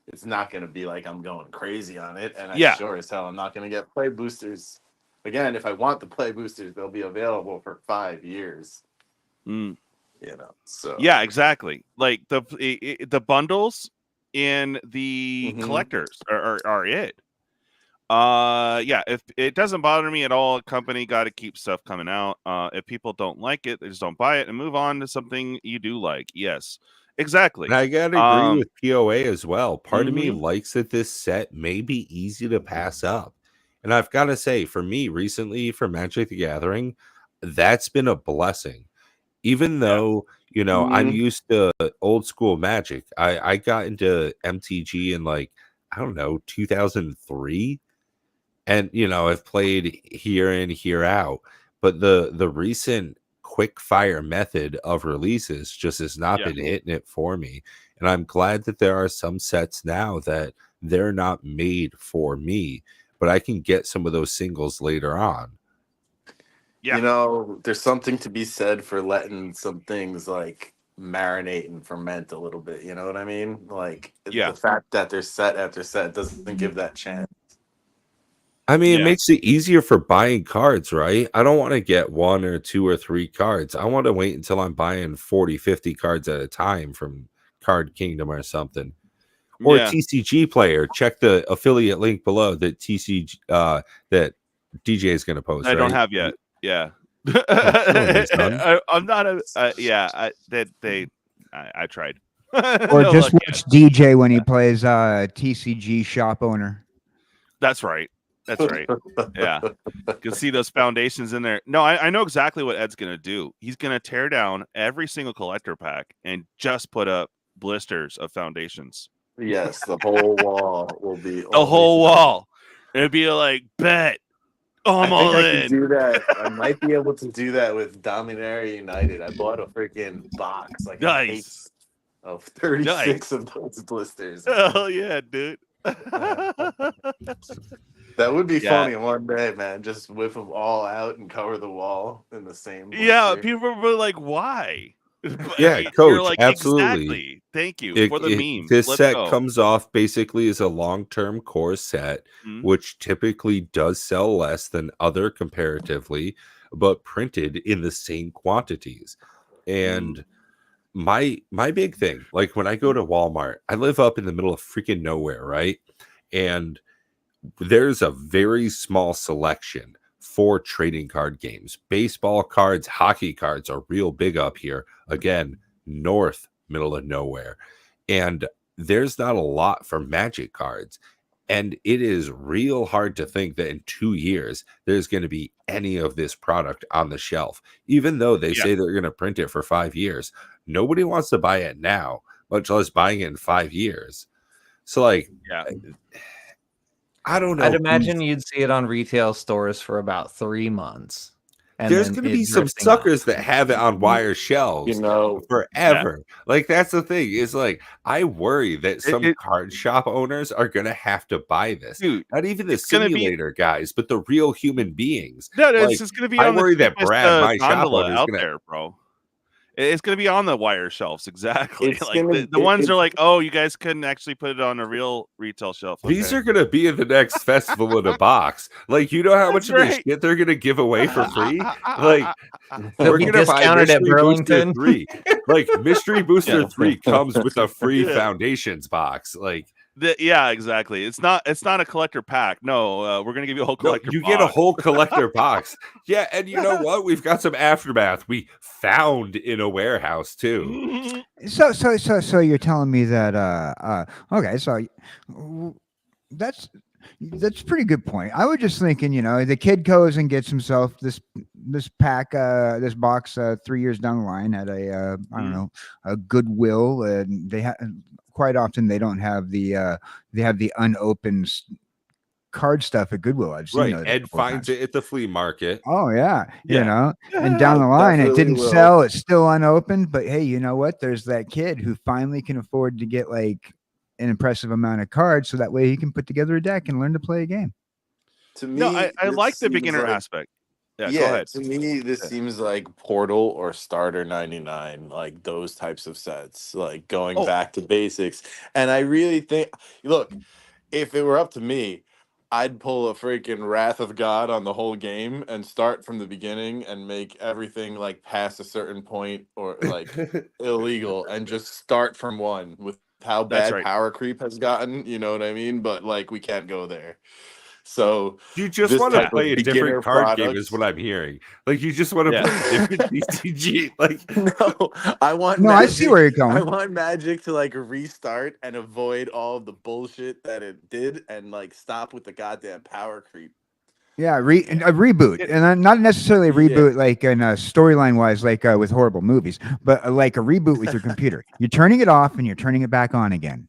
it's not going to be like I'm going crazy on it. And I sure as hell I'm not going to get play boosters. Again, if I want the play boosters, they'll be available for 5 years. So yeah, exactly. Like the bundles and the collectors are it. Yeah, if it doesn't bother me at all, a company got to keep stuff coming out. If people don't like it, they just don't buy it and move on to something you do like. Yes, exactly. And I gotta agree with POA as well. Part of me likes that this set may be easy to pass up. And I've got to say, for me recently, for Magic the Gathering, that's been a blessing. Even though, I'm used to old school Magic. I got into MTG in I don't know, 2003. And, I've played here in, here out. But the recent quick fire method of releases just has not been hitting it for me. And I'm glad that there are some sets now that they're not made for me, but I can get some of those singles later on. Yeah. There's something to be said for letting some things marinate and ferment a little bit. You know what I mean? The fact that they're set after set doesn't give that chance. I mean, it makes it easier for buying cards, right? I don't want to get 1 or 2 or 3 cards. I want to wait until I'm buying 40, 50 cards at a time from Card Kingdom or something. Or TCG Player. Check the affiliate link below that that DJ is going to post. I don't have yet. Yeah. I'm not a I tried. Or just watch DJ when he plays TCG shop owner. That's right. Yeah. You can see those foundations in there. No, I know exactly what Ed's going to do. He's going to tear down every single collector pack and just put up blisters of foundations. Yes, the whole wall will be the whole wall. It'd be like, bet. Oh, I'm all in. I can do that. I might be able to do that with Dominaria United. I bought a freaking box, a case of 36 of those blisters. Oh yeah, dude. That would be funny one day, man. Just whip them all out and cover the wall in the same blister. Yeah, people were like, why? Yeah, Coach, absolutely. Exactly. Thank you for the meme. This set comes off basically as a long-term core set, which typically does sell less than other comparatively, but printed in the same quantities. And my big thing, when I go to Walmart, I live up in the middle of freaking nowhere, right? And there's a very small selection for trading card games. Baseball cards, hockey cards are real big up here. Again, north, middle of nowhere. And there's not a lot for Magic cards. And it is real hard to think that in 2 years, there's going to be any of this product on the shelf. Even though they say they're going to print it for 5 years, nobody wants to buy it now, much less buying it in 5 years. So, like, I don't know. I'd imagine you'd see it on retail stores for about 3 months. And there's going to be some suckers that have it on wire shelves, forever. Like, that's the thing. Is like, I worry that some card shop owners are going to have to buy this. Dude, not even the simulator guys, but the real human beings. No, like, it's just going to be. I on worry the that Brad, my shop gondola owner, is out going to there, bro. It's going to be on the wire shelves, exactly. It's like the ones are like, oh, you guys couldn't actually put it on a real retail shelf. Okay. These are going to be in the next festival in a box. Like, you know how much of this shit they're going to give away for free? Like, we're going to buy Mystery Booster 3. Like, Mystery Booster 3 comes with a free Foundations box. Like, yeah, exactly. It's not a collector pack. No, we're gonna give you a whole collector. You box. get a whole collector box. Yeah, and you know what? We've got some Aftermath we found in a warehouse too. So you're telling me that okay, so that's a pretty good point. I was just thinking, the kid goes and gets himself this pack, this box 3 years down the line at a I don't know, a Goodwill, and they quite often they don't have the they have the unopened card stuff at Goodwill. I've seen Ed finds it at the flea market. Oh yeah, and down the line it didn't sell. It's still unopened, but hey, you know what? There's that kid who finally can afford to get like an impressive amount of cards, so that way he can put together a deck and learn to play a game. To me, I like the beginner aspect. Yeah, go ahead. To me, this seems like Portal or Starter 99, like those types of sets, like going back to basics. And I really think, look, if it were up to me, I'd pull a freaking Wrath of God on the whole game and start from the beginning and make everything like past a certain point or like illegal and just start from one with how bad power creep has gotten. You know what I mean? But like, we can't go there. So you just want to play a different card game is what I'm hearing. Like, you just want to play a different TCG. Like, no, I want I see where you're going. I want Magic to like restart and avoid all of the bullshit that it did and like stop with the goddamn power creep. Yeah, a reboot, and not necessarily a reboot like in storyline wise, like with horrible movies, but like a reboot with your computer. You're turning it off and you're turning it back on again.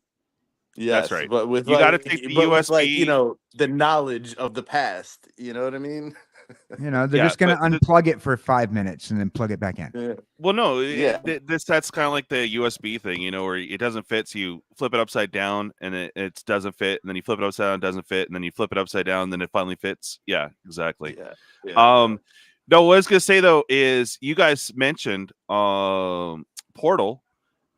Yeah, that's right. But with you got to take the USB, with, like, the knowledge of the past. You know what I mean? They're just gonna unplug it for 5 minutes and then plug it back in. Yeah. Well, no, that's kind of like the USB thing, where it doesn't fit, so you flip it upside down and it doesn't fit, and then you flip it upside down, it doesn't fit, and then you flip it upside down, and then it finally fits. Yeah, exactly. Yeah. No, what I was gonna say though is you guys mentioned Portal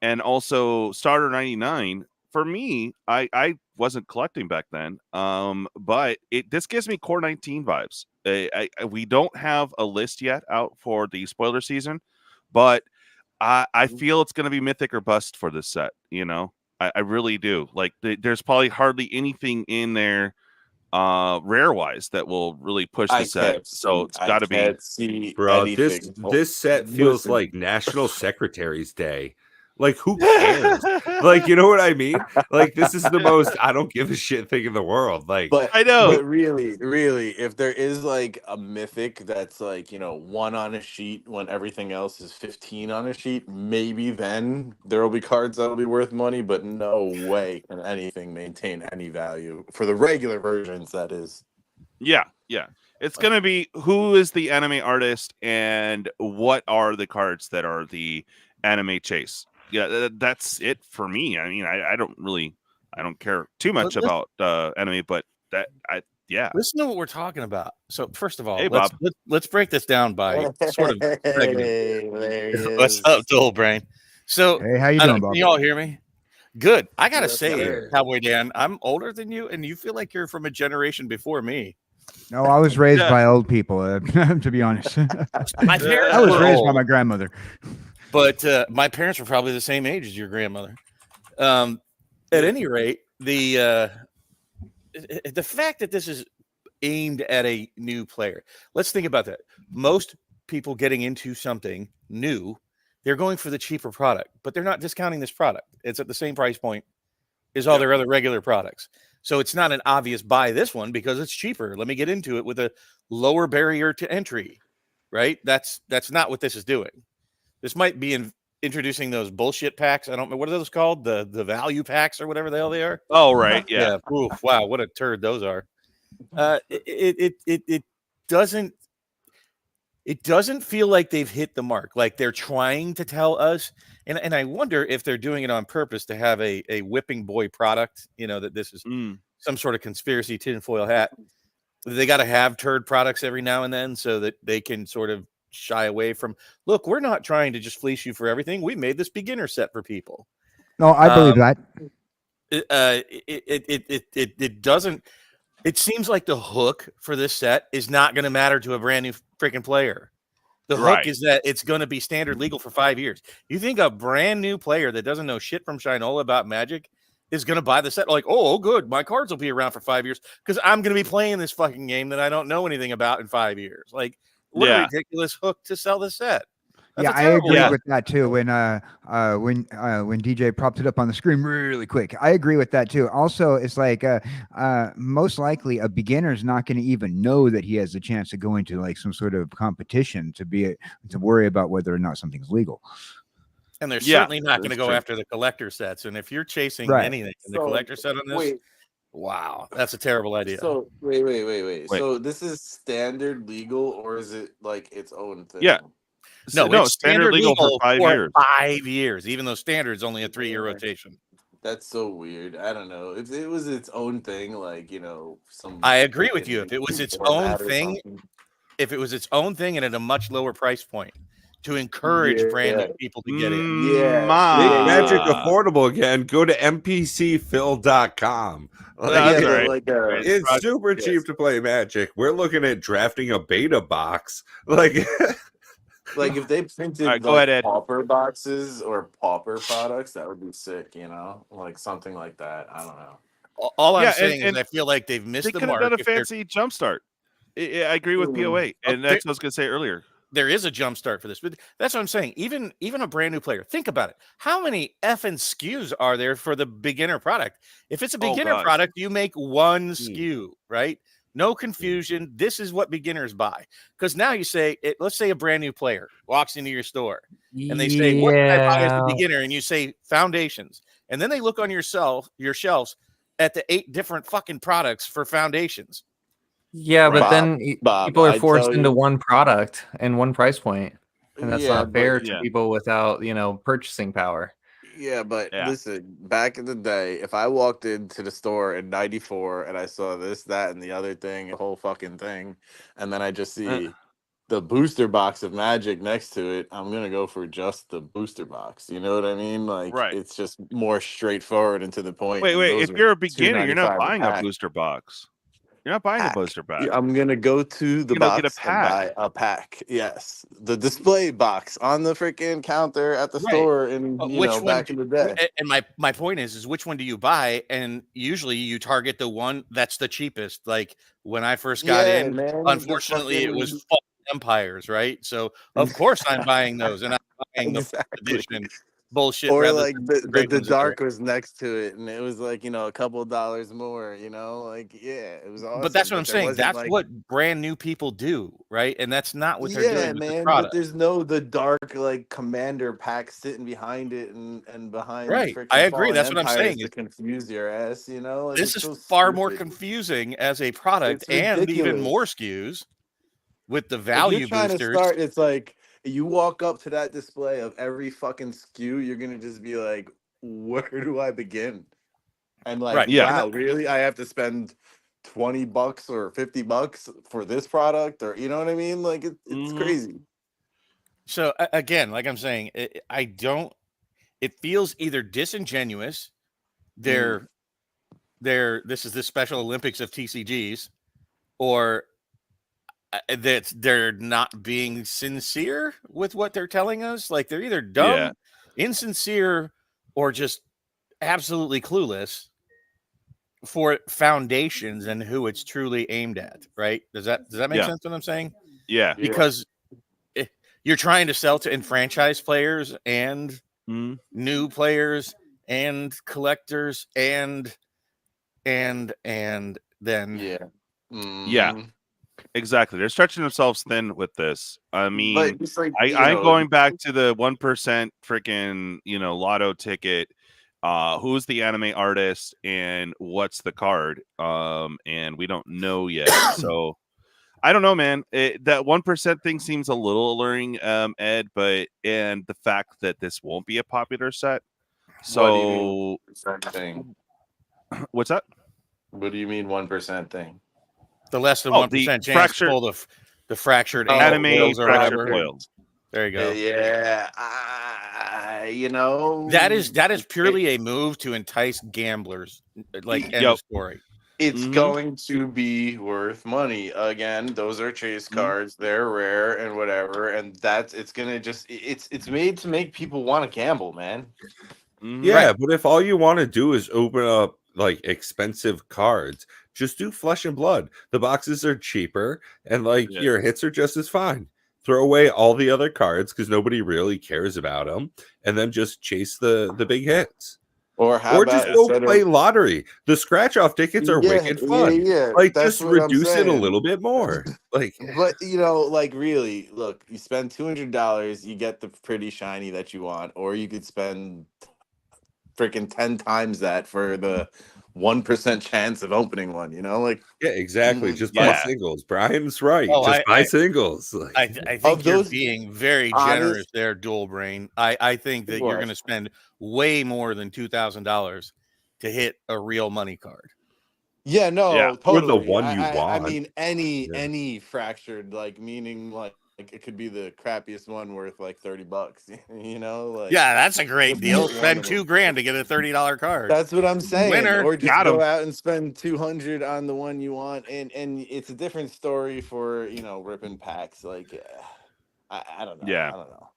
and also Starter 99. For me, I wasn't collecting back then, but this gives me Core 19 vibes. We don't have a list yet out for the spoiler season, but I feel it's going to be mythic or bust for this set. I really do. Like, there's probably hardly anything in there rare wise that will really push the set. So it's got to be. Bro, this set feels like National Secretary's Day. Like, who cares? Like, you know what I mean? Like, this is the most I don't give a shit thing in the world. Like, but I know. But really, if there is like a mythic that's like, 1 on a sheet when everything else is 15 on a sheet, maybe then there will be cards that'll be worth money. But no way can anything maintain any value for the regular versions. That is. Yeah. It's going to be who is the anime artist and what are the cards that are the anime chase. Yeah, that's it for me. I mean, I don't care too much about anime, but listen to what we're talking about. So first of all, let's break this down by sort of segment. What's up, Dull Brain? So hey, how you doing, Bob? Can you all hear me? Good. I gotta say, Cowboy Dan, I'm older than you, and you feel like you're from a generation before me. No, I was raised by old people, to be honest. My parents I was raised by my grandmother. But my parents were probably the same age as your grandmother. At any rate, the fact that this is aimed at a new player. Let's think about that. Most people getting into something new, they're going for the cheaper product, but they're not discounting this product. It's at the same price point as all their other regular products. So it's not an obvious buy this one because it's cheaper. Let me get into it with a lower barrier to entry, right? That's not what this is doing. This might be introducing those bullshit packs. I don't know, what are those called? The value packs or whatever the hell they are. Oh, right. Yeah. Oof, wow, what a turd those are. It doesn't feel like they've hit the mark. Like they're trying to tell us, and I wonder if they're doing it on purpose to have a whipping boy product, that this is some sort of conspiracy tinfoil hat. They got to have turd products every now and then so that they can sort of shy away from, look, we're not trying to just fleece you for everything. We made this beginner set for people. No, I believe that. It doesn't. It seems like the hook for this set is not going to matter to a brand new freaking player. The hook is that it's going to be standard legal for 5 years. You think a brand new player that doesn't know shit from Shinola about Magic is going to buy the set? Like, oh, good, my cards will be around for 5 years because I'm going to be playing this fucking game that I don't know anything about in 5 years. Like, what a ridiculous hook to sell the set. That's I agree with that too. When DJ propped it up on the screen really quick, I agree with that too. Also, it's like most likely a beginner's not going to even know that he has a chance to go into like some sort of competition to worry about whether or not something's legal. And they're certainly not going to go after the collector sets. And if you're chasing anything in the collector set on this, wow, that's a terrible idea. So wait. So this is standard legal, or is it like its own thing? Yeah. No, it's standard legal for 5 years. 5 years, even though standard is only a 3-year rotation. That's so weird. I don't know. If it was its own thing, like, some. I agree with you. If it was its own thing, and at a much lower price point, to encourage brand new people to get in. Make Magic affordable again. Go to mpcphil.com. It's super cheap to play Magic. We're looking at drafting a beta box. Like if they printed pauper boxes or pauper products, that would be sick, like something like that. I don't know. All I'm saying is I feel like they've missed the mark. They could have done a fancy jumpstart. I agree with POA, and that's what I was going to say earlier. There is a jump start for this, but that's what I'm saying. Even a brand new player, think about it. How many effing SKUs are there for the beginner product? If it's a beginner product, you make one SKU, right? No confusion. This is what beginners buy. Because now you say, let's say a brand new player walks into your store and they say, what can I buy as a beginner? And you say foundations. And then they look on your shelves at the 8 different fucking products for foundations. Yeah, but then people are forced into one product and one price point, and that's not fair to people without, purchasing power. Yeah, but listen, back in the day, if I walked into the store in '94 and I saw this, that, and the other thing, the whole fucking thing, and then I just see the booster box of Magic next to it, I'm gonna go for just the booster box. You know what I mean? Like, it's just more straightforward and to the point. Wait, if you're a beginner, you're not buying a booster box. You're not buying a booster box. I'm gonna go to the box and buy a pack. Yes, the display box on the freaking counter at the store, and back in the day. And my point is which one do you buy? And usually you target the one that's the cheapest. Like when I first got in, unfortunately, it was Fallen Empires, right? So of course I'm buying those, and I'm buying the edition. Bullshit, or like the dark was next to it, and it was like a couple $dollars more. It was awesome. But that's what I'm saying. That's what brand new people do, right? And that's not what they're doing. Man. But there's the dark like commander pack sitting behind it and behind. Right, I agree. That's what I'm saying. To confuse your ass, this is so far more confusing as a product, and even more SKUs with the value boosters. It's like. You walk up to that display of every fucking SKU, you're gonna just be like, "Where do I begin?" And like, wow, really? I have to spend $20 or $50 for this product, or you know what I mean? Like, it's crazy. So again, like I'm saying, it feels either disingenuous. This is the Special Olympics of TCGs, or that they're not being sincere with what they're telling us. Like they're either dumb, insincere, or just absolutely clueless. for foundations and who it's truly aimed at, right? Does that make sense what I'm saying? Yeah. Because you're trying to sell to enfranchised players and new players and collectors and then yeah, exactly. They're stretching themselves thin with this. I mean, But it's like, I'm going back to the 1% freaking lotto ticket. Who's the anime artist and what's the card? And we don't know yet. So I don't know, man. That 1% thing seems a little alluring, Ed, and the fact that this won't be a popular set. So what do you mean 1% thing? What's that? What do you mean 1% thing? The less than 1% chance to pull the fractured anime foils or fractured whatever. foils. There you go. Yeah, that is purely a move to entice gamblers. Like end of story. It's going to be worth money. Again, those are chase cards. They're rare and whatever, and it's gonna it's made to make people want to gamble, man. Yeah, but if all you want to do is open up like expensive cards, just do Flesh and Blood. The boxes are cheaper, and your hits are just as fine. Throw away all the other cards because nobody really cares about them, and then just chase the big hits. Or just go play lottery. The scratch off tickets are wicked fun. Yeah, just reduce it a little bit more. But really, look, you spend $200, you get the pretty shiny that you want, or you could spend freaking 10 times that for the 1% chance of opening one. Yeah, exactly. Just buy singles. Brian's right. Just buy singles. I think you're being very generous there, Dual Brain. I think that you're going to spend way more than $2,000 to hit a real money card. Yeah, no, totally. Or the one you want. I mean, any fractured, meaning it could be the crappiest one worth like $30. Yeah, that's a great deal. Spend $2,000 to get a $30 card. That's what I'm saying. Winner. Or just go out and spend $200 on the one you want, and it's a different story for ripping packs. I don't know. Yeah. I don't know.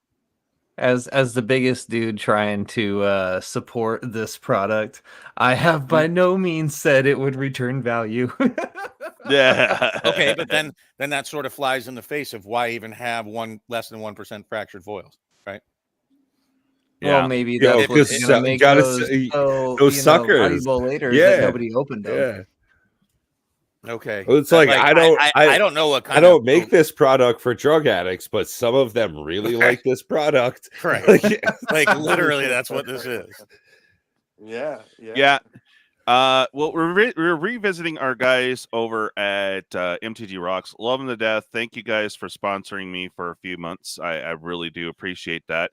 As the biggest dude trying to support this product, I have by no means said it would return value. Yeah. Okay, but then that sort of flies in the face of why even have less than 1% fractured foils, right? Yeah. Well, maybe that's what's gonna make those suckers valuable later that nobody opened them. Yeah. Okay. Well, it's I don't know what kind I don't make this product for drug addicts, but some of them really like this product. Right. Literally, that's what this is. Yeah. Well, we're revisiting our guys over at MTG Rocks. Love them to death. Thank you guys for sponsoring me for a few months. I really do appreciate that.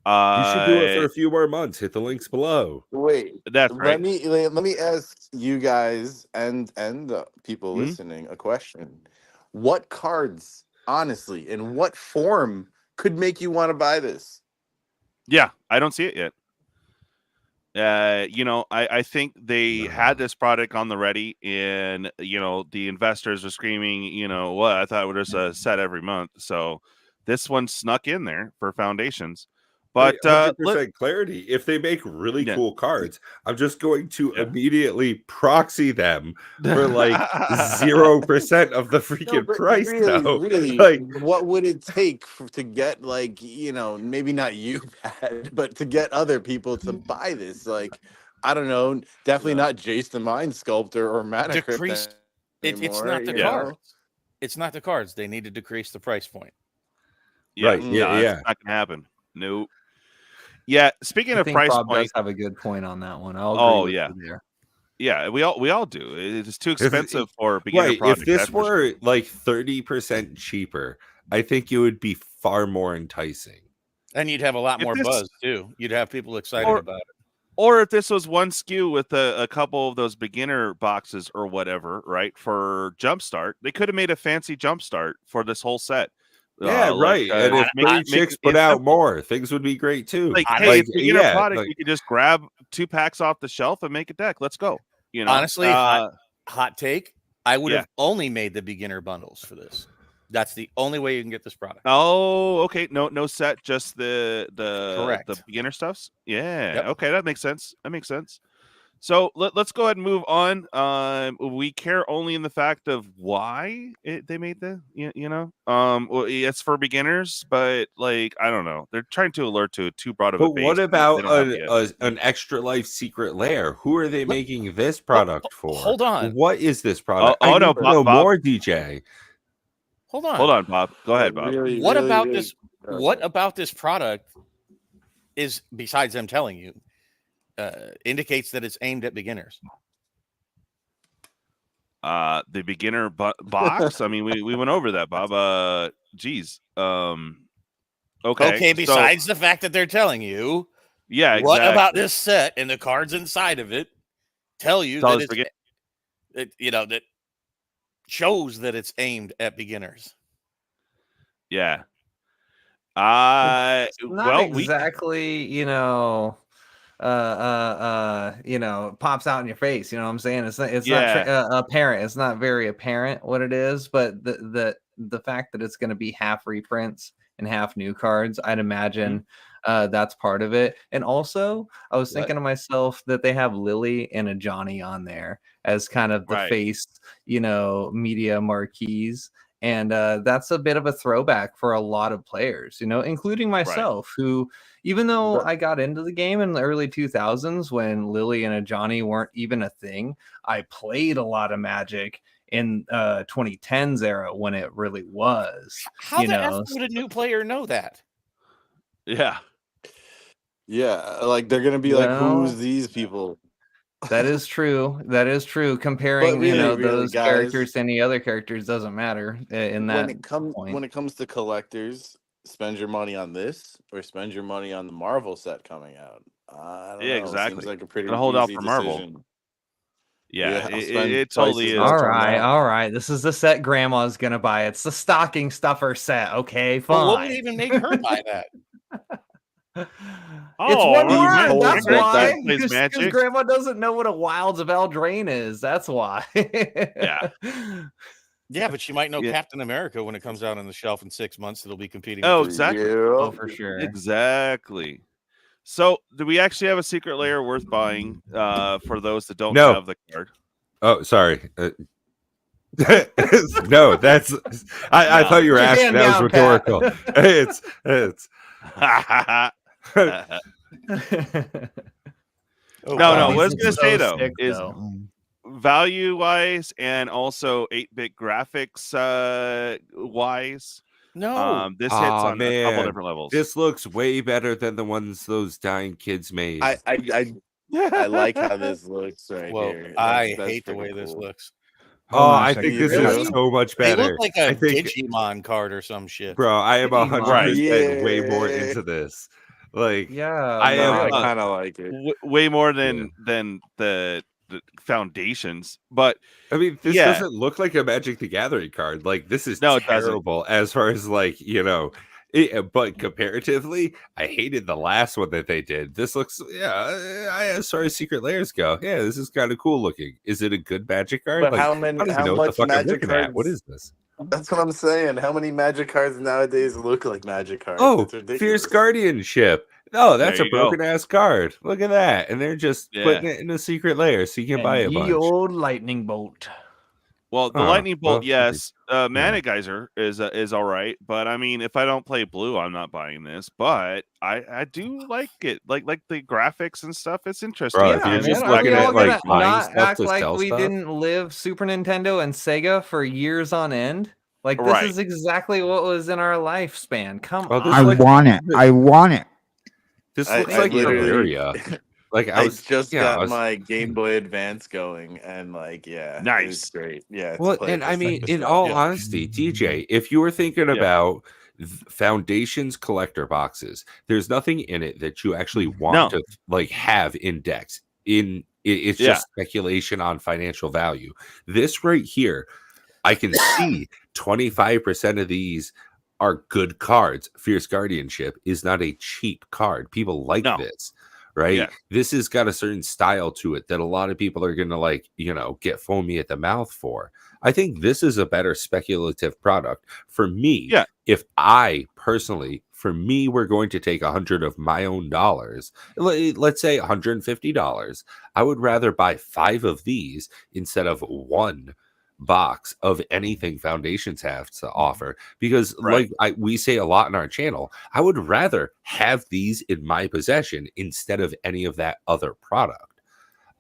You should do it for a few more months. Hit the links below. Wait, that's right. Let me ask you guys and the people listening a question. What cards, honestly, in what form could make you want to buy this? Yeah, I don't see it yet. I think they had this product on the ready, and the investors are screaming, what? I thought it was a set every month. So this one snuck in there for foundations. But 100% clarity. If they make really cool cards, I'm just going to immediately proxy them for 0% of the freaking price. Really, what would it take to get maybe not you, Pat, but to get other people to buy this? I don't know. Definitely not Jace the Mind Sculptor or Mana Crypt. It's not the cards. It's not the cards. They need to decrease the price point. Yeah, right. That's not gonna happen. Nope. Yeah, speaking of price Bob point, does have a good point on that one. I'll agree with you there. Yeah, we all do. It's too expensive for beginner product. If this were 30% cheaper, I think it would be far more enticing. And you'd have a lot more buzz too. You'd have people excited about it. Or if this was one SKU with a couple of those beginner boxes or whatever, right? For Jumpstart, they could have made a fancy Jumpstart for this whole set. Yeah, right. And if Pretty Chicks put out more, things would be great too. Hey, beginner product, you could just grab 2 packs off the shelf and make a deck. Let's go. Honestly, hot take. I would have only made the beginner bundles for this. That's the only way you can get this product. Oh, okay. No set, just the Correct. The beginner stuffs. Yeah. Yep. Okay, that makes sense. So let's go ahead and move on. We care only in the fact of why they made the, well, it's for beginners, but like, I don't know. They're trying to alert to too broad of a But base. what They about don't have yet. an extra life secret lair? Who are they making this product for? Hold on. What is this product? Oh, I no, need to know Bob. more, DJ. Hold on. Hold on, Bob. Go ahead, Bob. What about this? What about this product is, besides them telling you, indicates that it's aimed at beginners? The beginner box. I mean, we went over that, Bob. Geez. Okay. Besides the fact that they're telling you, yeah. Exactly. What about this set and the cards inside of it tell you that that shows that it's aimed at beginners? Yeah. Not well, exactly, pops out in your face. You know what I'm saying? It's not apparent. It's not very apparent what it is, but the fact that it's going to be half reprints and half new cards, I'd imagine that's part of it. And also, I was thinking to myself that they have Lily and a Johnny on there as kind of the face, media marquees. And that's a bit of a throwback for a lot of players, including myself, who, even though I got into the game in the early 2000s when Lily and a Johnny weren't even a thing, I played a lot of Magic in 2010s era when it really was. How the F would a new player know that? Yeah. Yeah, like they're gonna be like, who's these people? That is true. That is true. Comparing, those guys, characters to any other characters doesn't matter in that when it comes to collectors. Spend your money on this or spend your money on the Marvel set coming out. I don't know. Exactly. Seems like a pretty hold out easy for Marvel. decision. Yeah, it totally is. All right. This is the set Grandma's gonna buy. It's the stocking stuffer set. Okay, fine. Well, what would even make her buy that? It's one word. That's why. Because Grandma doesn't know what a Wilds of Eldraine is. That's why. Yeah. Yeah, but she might know Captain America when it comes out on the shelf in 6 months. It'll be competing. Oh, exactly. Oh, for sure. Exactly. So, do we actually have a secret layer worth buying for those that don't have the card? Oh, sorry. No, that's. I thought you were asking. That was rhetorical. It's. No. What I was going to say though is value wise and also 8-bit graphics wise. No, this hits on a couple different levels. This looks way better than the ones those dying kids made. I like how this looks here. I hate the way this looks. I think this is so much better. They look like a Digimon card or some shit. Bro, I am 100% way more into this. Like, I kind of like it way more than the foundations. But I mean, this doesn't look like a Magic the Gathering card. Like, this is terrible as far as like, but comparatively, I hated the last one that they did. This looks, as far as secret layers go, this is kind of cool looking. Is it a good Magic card? But like, how much Magic cards? What is this? That's what I'm saying. How many Magic cards nowadays look like Magic cards? Oh, Fierce Guardianship. Oh, that's a broken ass card. Look at that. And they're just putting it in a secret layer so you can buy a bunch. The old lightning bolt. Well, the lightning bolt, yes. Mana Geyser is all right, but I mean, if I don't play blue, I'm not buying this. But I do like it, like the graphics and stuff. It's interesting. Bro, if you're just looking at like buying stuff act to like sell we stuff? didn't live Super Nintendo and Sega for years on end. Like this is exactly what was in our lifespan. Come on, I want it. I want it. This looks like Terraria. Like I just got my Game Boy Advance going, and like, nice, it's great. Yeah. Well, and I mean, in all honesty, DJ, if you were thinking about Foundation's collector boxes, there's nothing in it that you actually want to like have in decks. It's just speculation on financial value. This right here, I can see 25% of these are good cards. Fierce Guardianship is not a cheap card. People like this. Right. Yeah. This has got a certain style to it that a lot of people are going to like, get foamy at the mouth for. I think this is a better speculative product for me. Yeah. If I personally, for me, we're going to take 100 of my own dollars. Let's say $150. I would rather buy 5 of these instead of 1 box of anything Foundations have to offer, because we say a lot in our channel, I would rather have these in my possession instead of any of that other product.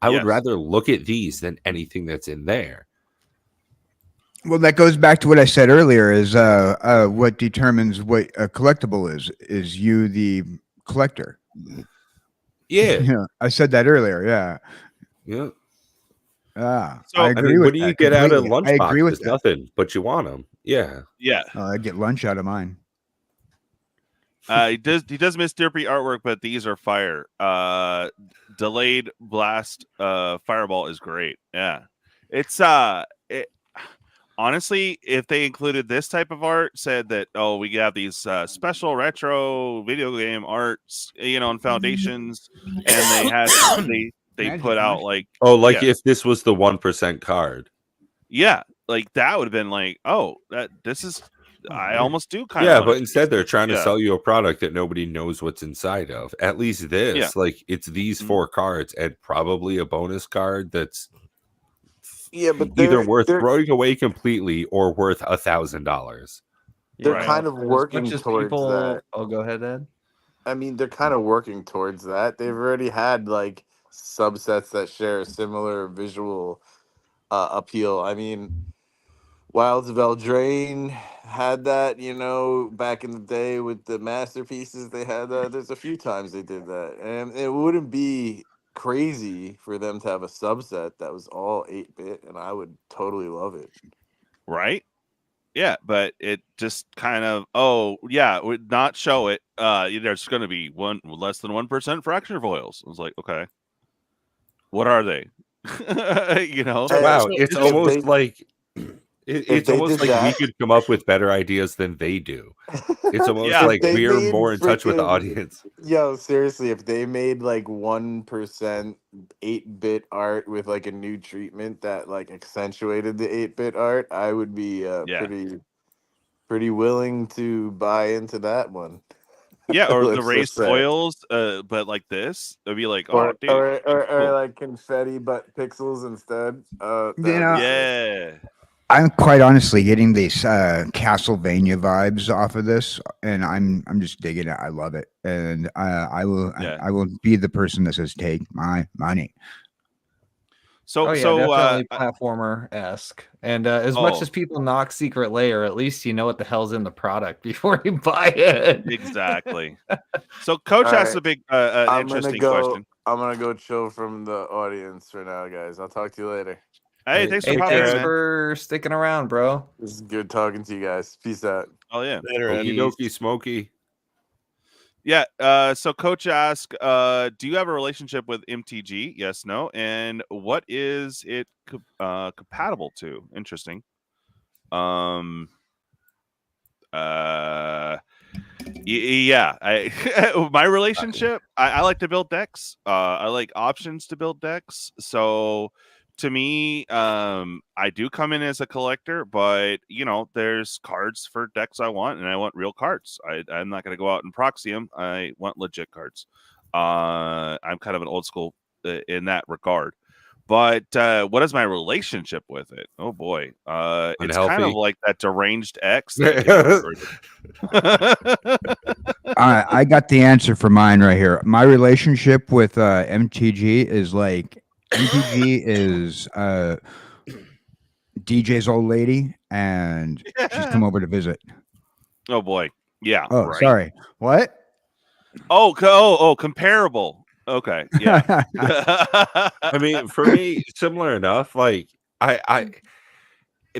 I would rather look at these than anything that's in there. Well, that goes back to what I said earlier, is what determines what a collectible is you, the collector. Yeah. I said that earlier. Yeah. So, I agree with what do you get out of lunch I boxes? agree with that. Nothing, but you want them. Yeah. I get lunch out of mine. He does miss derpy artwork, but these are fire. Delayed blast fireball is great. Yeah. It's honestly, if they included this type of art, said that, oh, we have these special retro video game arts, on Foundations, and they had they put out like, if this was the 1% card. Yeah, like that would have been like, oh, this is. I almost do kind of. Yeah, but instead they're trying to sell you a product that nobody knows what's inside of. At least this, like, it's these 4 cards and probably a bonus card that's but either worth throwing away completely or worth $1,000. They're kind of working towards that. Oh, go ahead, Ed. I mean, they're kind of working towards that. They've already had like subsets that share a similar visual appeal. I mean, Wilds of Eldraine had that, back in the day with the masterpieces. They had that. There's a few times they did that, and it wouldn't be crazy for them to have a subset that was all 8-bit, and I would totally love it. Right? Yeah, but it just kind of would not show it. There's going to be less than 1% fracture foils. I was like, okay, what are they? Wow, it's almost like. It's almost like we could come up with better ideas than they do. It's almost like we're more in touch with the audience. Yo, seriously, if they made like 1% 8-bit art with like a new treatment that like accentuated the 8-bit art, I would be pretty willing to buy into that one. Yeah, or the raised foils, but like this, it'd be like, oh, dude, or like confetti but pixels instead. I'm quite honestly getting these Castlevania vibes off of this, and I'm just digging it. I love it, and I will be the person that says, "Take my money." So definitely platformer-esque. And as much as people knock Secret Lair, at least you know what the hell's in the product before you buy it. Exactly. So Coach asked a big interesting question. I'm gonna go chill from the audience for now, guys. I'll talk to you later. Hey, thanks for sticking around, bro. This is good talking to you guys. Peace out. Oh yeah. Okie dokie, Smokey. Yeah. So Coach asked, do you have a relationship with MTG? Yes, no. And what is it compatible to? Interesting. Yeah. My relationship, I like to build decks. I like options to build decks. So to me, I do come in as a collector, but there's cards for decks I want, and I want real cards. I'm not going to go out and proxy them. I want legit cards. I'm kind of an old school in that regard. But what is my relationship with it? Oh boy, it's kind of like that deranged ex. I got the answer for mine right here. My relationship with MTG is like. MTG is DJ's old lady, and she's come over to visit. Oh boy, yeah. Oh, right. Sorry. What? Oh, comparable. Okay, yeah. I mean, for me, similar enough. Like, I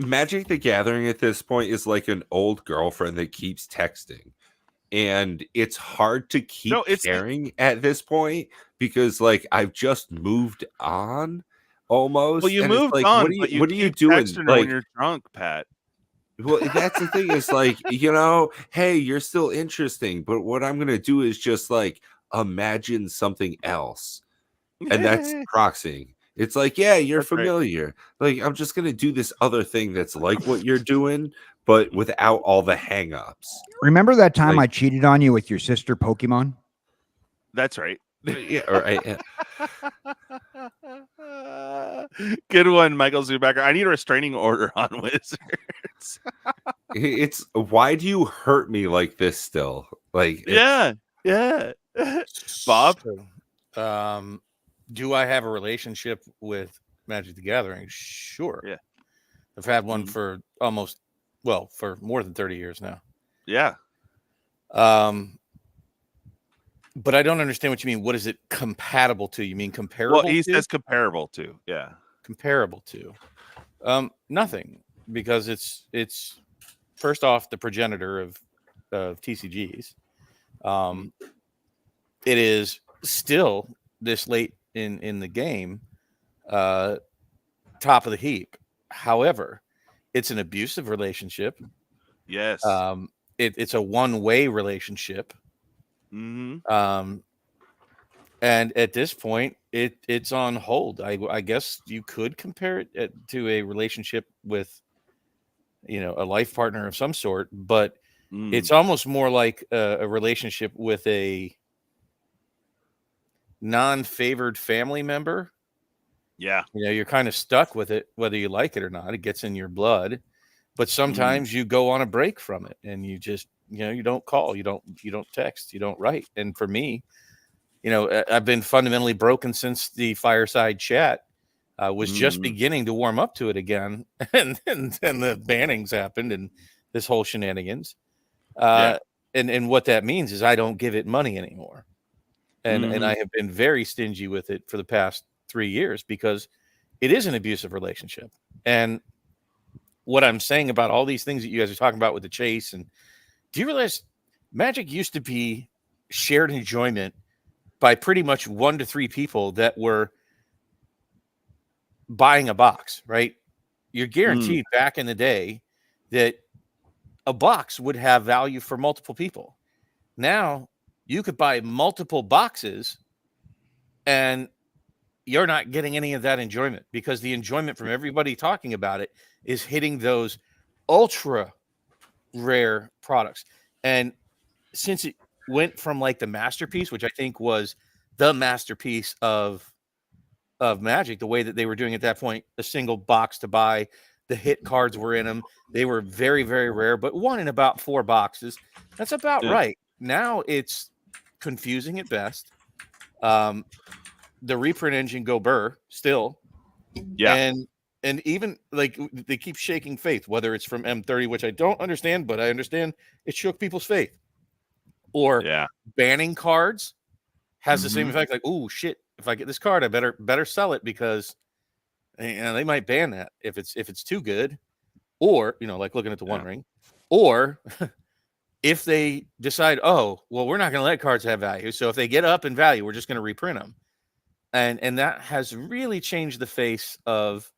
Magic the Gathering at this point is like an old girlfriend that keeps texting. And it's hard to keep caring at this point because, like, I've just moved on almost. Well, you moved like, on. What are you doing? Like, when you're drunk, Pat. Well, that's the thing. Is like, hey, you're still interesting, but what I'm gonna do is just like imagine something else, and that's proxying. It's like, yeah, you're That's right. familiar. Like, I'm just gonna do this other thing that's like what you're doing, but without all the hang-ups. Remember that time Like- I cheated on you with your sister Pokemon? That's right. Yeah, right. Good one, Michael Zubacker. I need a restraining order on Wizards. It's why do you hurt me like this still? Like, yeah. Bob? So, do I have a relationship with Magic the Gathering? Sure. Yeah. I've had one for for more than 30 years now. Yeah. But I don't understand what you mean. What is it compatible to? You mean comparable? Well, he to? says comparable to. Yeah. Comparable to. Nothing, because it's first off the progenitor of TCGs. It is still this late in the game, top of the heap. However, it's an abusive relationship. Yes. It's a one-way relationship. Mm-hmm. And at this point, it's on hold. I guess you could compare it to a relationship with, a life partner of some sort, but it's almost more like a relationship with a non-favored family member. Yeah. You're kind of stuck with it, whether you like it or not. It gets in your blood, but sometimes you go on a break from it, and you just, you don't call, you don't text, you don't write. And for me, I've been fundamentally broken since the fireside chat was just beginning to warm up to it again, and the bannings happened and this whole shenanigans. And what that means is I don't give it money anymore. And I have been very stingy with it for the past 3 years because it is an abusive relationship. And what I'm saying about all these things that you guys are talking about with the chase, and do you realize Magic used to be shared enjoyment by pretty much 1 to 3 people that were buying a box, right? You're guaranteed back in the day that a box would have value for multiple people. Now you could buy multiple boxes and you're not getting any of that enjoyment, because the enjoyment from everybody talking about it is hitting those ultra rare products. And since it went from like the masterpiece, which I think was the masterpiece of Magic, the way that they were doing at that point, a single box to buy, the hit cards were in them. They were very, very rare, but one in about 4 boxes. That's about right. Now it's confusing at best. The reprint engine go burr still. Yeah. And even like they keep shaking faith, whether it's from M30, which I don't understand, but I understand it shook people's faith. Or banning cards has the same effect. Like, oh shit, if I get this card, I better sell it, because they might ban that if it's too good. Or, like looking at the One Ring. Or if they decide, oh, well, we're not going to let cards have value, so if they get up in value, we're just going to reprint them. And that has really changed the face of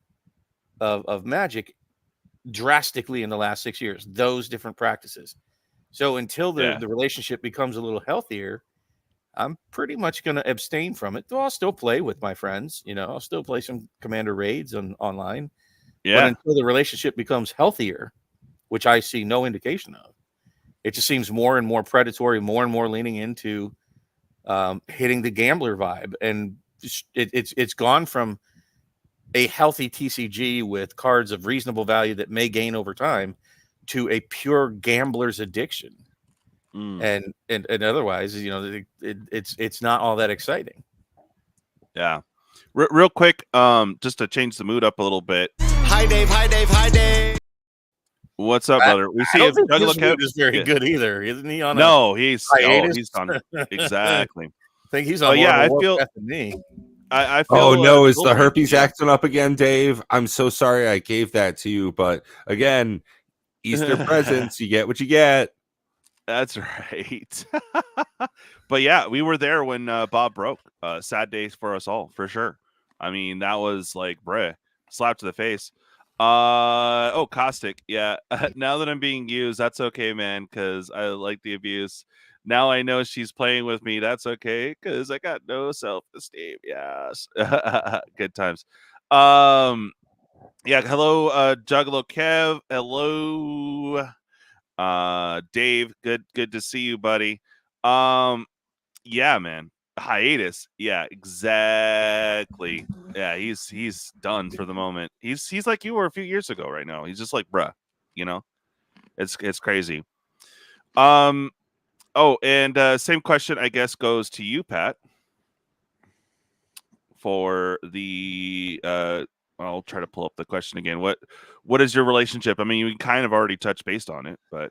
Magic drastically in the last 6 years, those different practices. So until the relationship becomes a little healthier, I'm pretty much going to abstain from it. Though I'll still play with my friends, I'll still play some Commander raids online. Yeah. But until the relationship becomes healthier, which I see no indication of, it just seems more and more predatory, more and more leaning into hitting the gambler vibe. And it's gone from a healthy TCG with cards of reasonable value that may gain over time to a pure gambler's addiction. And otherwise, it's not all that exciting. Yeah. Real quick, just to change the mood up a little bit. Hi, Dave. Hi, Dave. Hi, Dave. What's up, brother? We see if JuggaloKev is very good either, isn't he? He's on exactly. I think he's on. I feel than me. I feel. Oh no, is the herpes acting up again, Dave? I'm so sorry I gave that to you, but again, Easter presents, you get what you get. That's right. But yeah, we were there when Bob broke. Sad days for us all, for sure. I mean, that was like, slap to the face. Oh, Caustic. Yeah. Now that I'm being used, that's okay, man, because I like the abuse. Now I know she's playing with me. That's okay, because I got no self-esteem. Yes. Good times. Yeah, hello, JuggaloKev. Hello, Dave. Good to see you, buddy. Yeah, man. Hiatus. Yeah, exactly. Yeah, he's done for the moment. He's like you were a few years ago right now. He's just like, bruh, you know? It's crazy. Oh, and same question I guess goes to you, Pat, for the I'll try to pull up the question again. What is your relationship? I mean, you kind of already touched based on it, but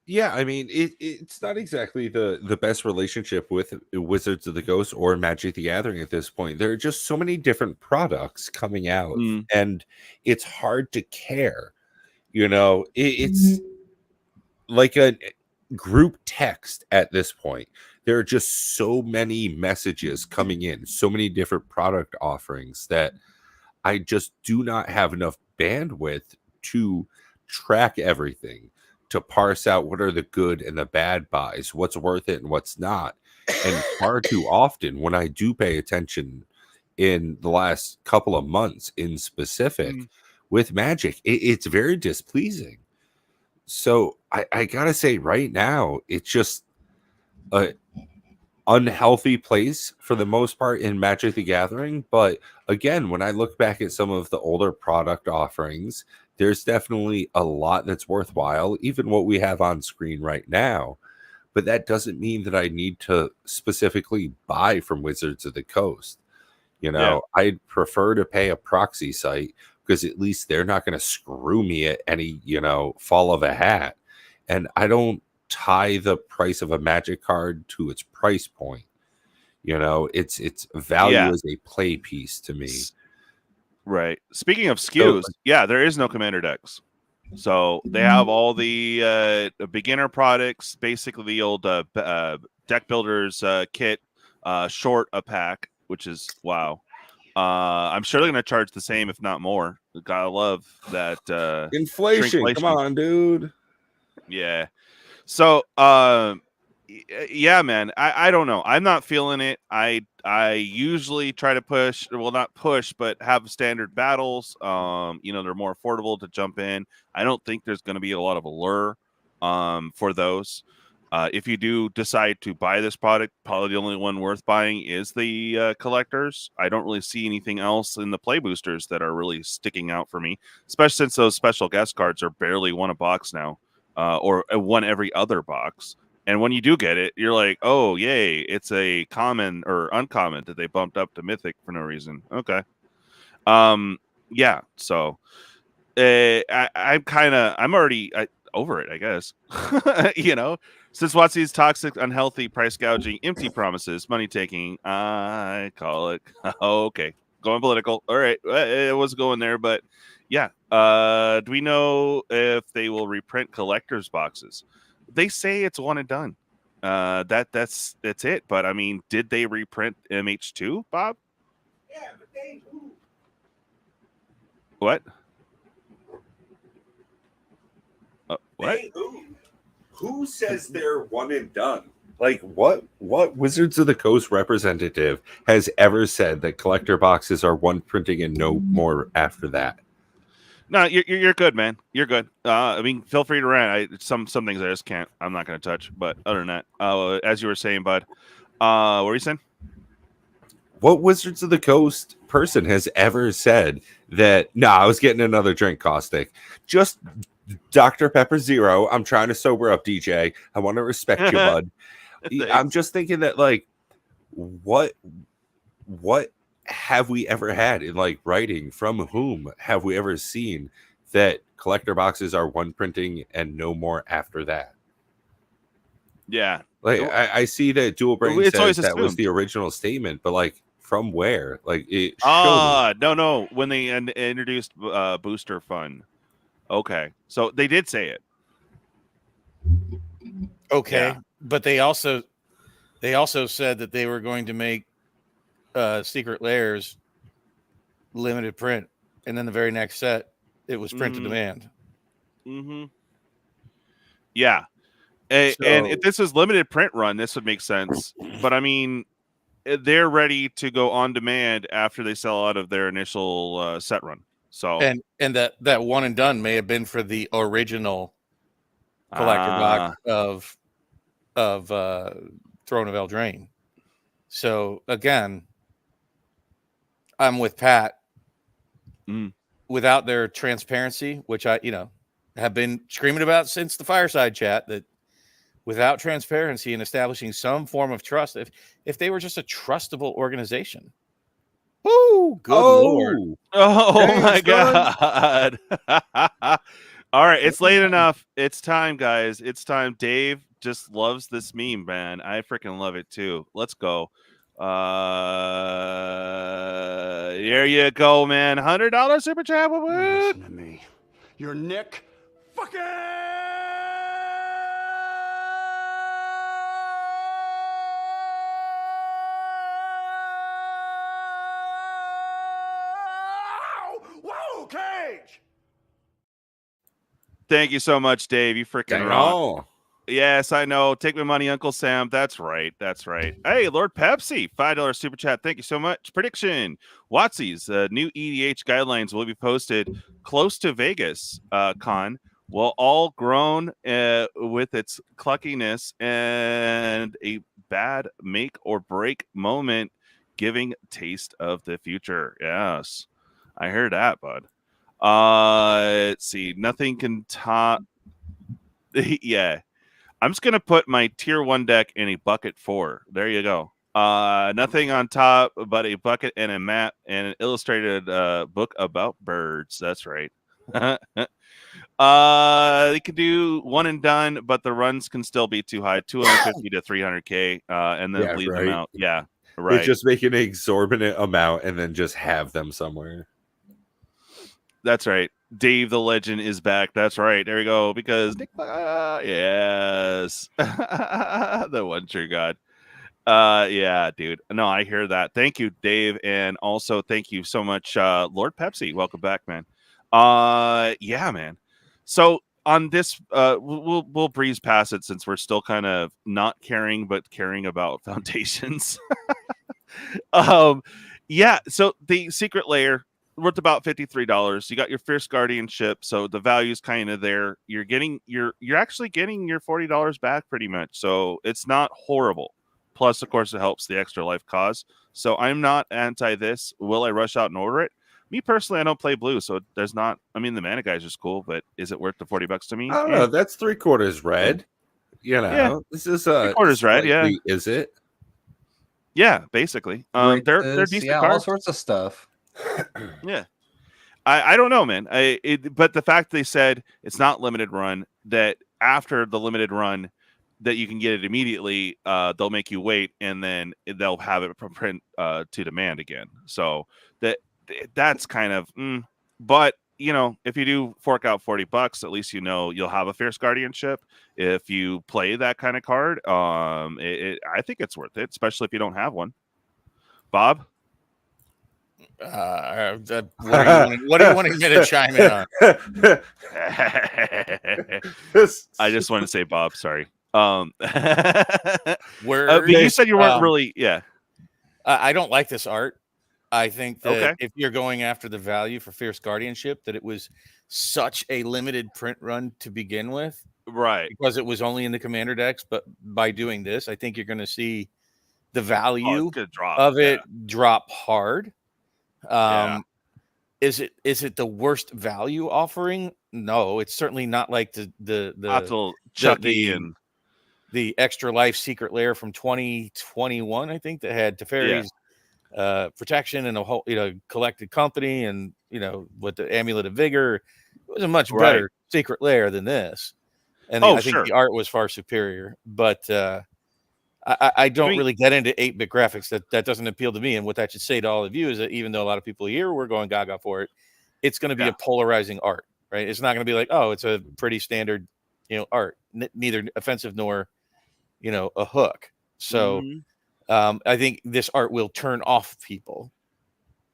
Yeah, I mean, it's not exactly the best relationship with Wizards of the Coast or Magic the Gathering at this point. There are just so many different products coming out, and it's hard to care. You know, it's like a group text at this point. There are just so many messages coming in, so many different product offerings that I just do not have enough bandwidth to track everything, to parse out what are the good and the bad buys, what's worth it and what's not. And far too often, when I do pay attention in the last couple of months in specific with Magic, it's very displeasing. So I gotta say right now, it's just a unhealthy place for the most part in Magic the Gathering. But again, when I look back at some of the older product offerings, there's definitely a lot that's worthwhile, even what we have on screen right now. But that doesn't mean that I need to specifically buy from Wizards of the Coast. You know, I'd prefer to pay a proxy site because at least they're not going to screw me at any, fall of a hat. And I don't tie the price of a Magic card to its price point. Its value as a play piece to me. Right. Speaking of SKUs, there is no Commander decks. So they have all the beginner products, basically the old deck builders kit, short a pack, which is wow. I'm sure they're going to charge the same, if not more. Gotta love that inflation. Come on, dude. Yeah. So, yeah, man, I don't know. I'm not feeling it. I usually try to push, well, not push, but have standard battles. They're more affordable to jump in. I don't think there's going to be a lot of allure for those. If you do decide to buy this product, probably the only one worth buying is the collectors. I don't really see anything else in the play boosters that are really sticking out for me, especially since those special guest cards are barely one a box now, or one every other box. And when you do get it, you're like, oh, yay, it's a common or uncommon that they bumped up to mythic for no reason. Okay. Yeah. So I'm already over it, I guess. Since WotC's toxic, unhealthy, price gouging, empty promises, money taking, I call it. Okay. Going political. All right. It was going there, but yeah. Do we know if they will reprint collector's boxes? They say it's one and done. That's it. But I mean, did they reprint MH2, Bob? Yeah, but they do. What? What? Who says they're one and done? Like what Wizards of the Coast representative has ever said that collector boxes are one printing and no more after that? No, you're good, man. You're good. I mean, feel free to rant. Some things I just can't. I'm not going to touch. But other than that, as you were saying, bud, what were you saying? What Wizards of the Coast person has ever said that? No, I was getting another drink, Caustic. Just Dr. Pepper Zero. I'm trying to sober up, DJ. I want to respect you, bud. I'm just thinking that, like, what have we ever had in like writing? From whom have we ever seen that collector boxes are one printing and no more after that? Yeah, like I see that Dual Brain says that was the original statement, but like from where? Like it. No. When they introduced Booster Fun. Okay, so they did say it. Okay, but they also said that they were going to make Secret Lairs limited print. and then the very next set, it was print to demand. Mm-hmm. Yeah. And if this is limited print run, this would make sense. But I mean, they're ready to go on demand after they sell out of their initial set run. So and that one and done may have been for the original collector box of Throne of Eldraine. So again, I'm with Pat. Without their transparency, which I have been screaming about since the fireside chat, that without transparency and establishing some form of trust, if they were just a trustable organization. Oh, good Lord. Oh my God. All right, it's late enough. It's time, guys. It's time. Dave just loves this meme, man. I freaking love it too. Let's go. There you go, man. $100 super chat. Listen to me. You're Nick fucking Whoa, Cage. Thank you so much, Dave. You freaking rock. Yes, I know. Take my money, Uncle Sam. That's right. That's right. Hey, Lord Pepsi, $5 super chat. Thank you so much. Prediction: Watsy's new EDH guidelines will be posted close to Vegas con. Well, all grown with its cluckiness and a bad make or break moment, giving taste of the future. Yes, I heard that, bud. Let's see. Nothing can top. Yeah. I'm just going to put my tier 1 deck in a bucket 4. There you go. Nothing on top but a bucket and a map and an illustrated book about birds. That's right. They can do one and done, but the runs can still be too high, 250 to 300K, and then bleed them out. Yeah, right. It's just make an exorbitant amount and then just have them somewhere. That's right. Dave the Legend is back. That's right. There we go. Because Nick, yes, the one true God. Yeah, dude. No, I hear that. Thank you, Dave, and also thank you so much, Lord Pepsi. Welcome back, man. Yeah, man. So on this, we'll breeze past it since we're still kind of not caring, but caring about foundations. Yeah. So the secret layer, worth about $53. You got your Fierce Guardianship, so the value's kind of there. You're actually getting your $40 back pretty much, so it's not horrible. Plus, of course, it helps the extra life cause. So I'm not anti this. Will I rush out and order it? Me personally, I don't play blue, so there's not. I mean, the mana guys is cool, but is it worth the $40 to me? I don't know. That's 3/4 red. You know, yeah. This is 3/4 red. Yeah, is it? Yeah, basically. They're decent cards. All sorts of stuff. Yeah. I don't know, man. But the fact they said it's not limited run, that after the limited run that you can get it immediately, they'll make you wait, and then they'll have it from print to demand again. So that's kind of but if you do fork out $40, at least you'll have a Fierce Guardianship. If you play that kind of card, I think it's worth it, especially if you don't have one. Bob? What do you want me to chime in on? I just wanted to say Bob, sorry. You said you weren't really, yeah. I don't like this art. I think that if you're going after the value for Fierce Guardianship, that it was such a limited print run to begin with. Right. Because it was only in the commander decks, but by doing this, I think you're going to see the value of it drop hard. Is it the worst value offering? No, it's certainly not like the Chucky and the Extra Life Secret Lair from 2021, I think, that had Teferi's protection and a whole collected company and with the Amulet of Vigor. It was a much better Secret Lair than this, and I think the art was far superior. But I don't really get into 8-bit graphics. That doesn't appeal to me. And what that should say to all of you is that even though a lot of people here were going gaga for it, it's going to be a polarizing art, right? It's not going to be like, oh, it's a pretty standard, art, neither offensive nor, a hook. So I think this art will turn off people.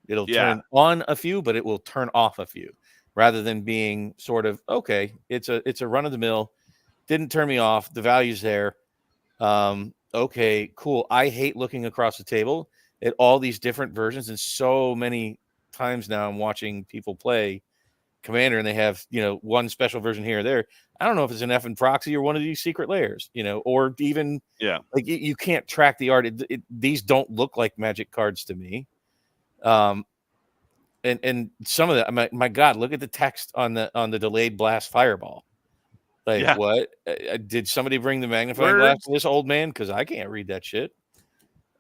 It'll turn on a few, but it will turn off a few, rather than being sort of, okay, it's a run of the mill, didn't turn me off, the value's there. Okay, cool. I hate looking across the table at all these different versions, and so many times now I'm watching people play Commander and they have, one special version here or there. I don't know if it's an effing proxy or one of these secret layers, or even like you can't track the art. These don't look like Magic cards to me. And some of that, my God, look at the text on the delayed blast fireball. Like, what? Did somebody bring the magnifying glass to this old man? Because I can't read that shit.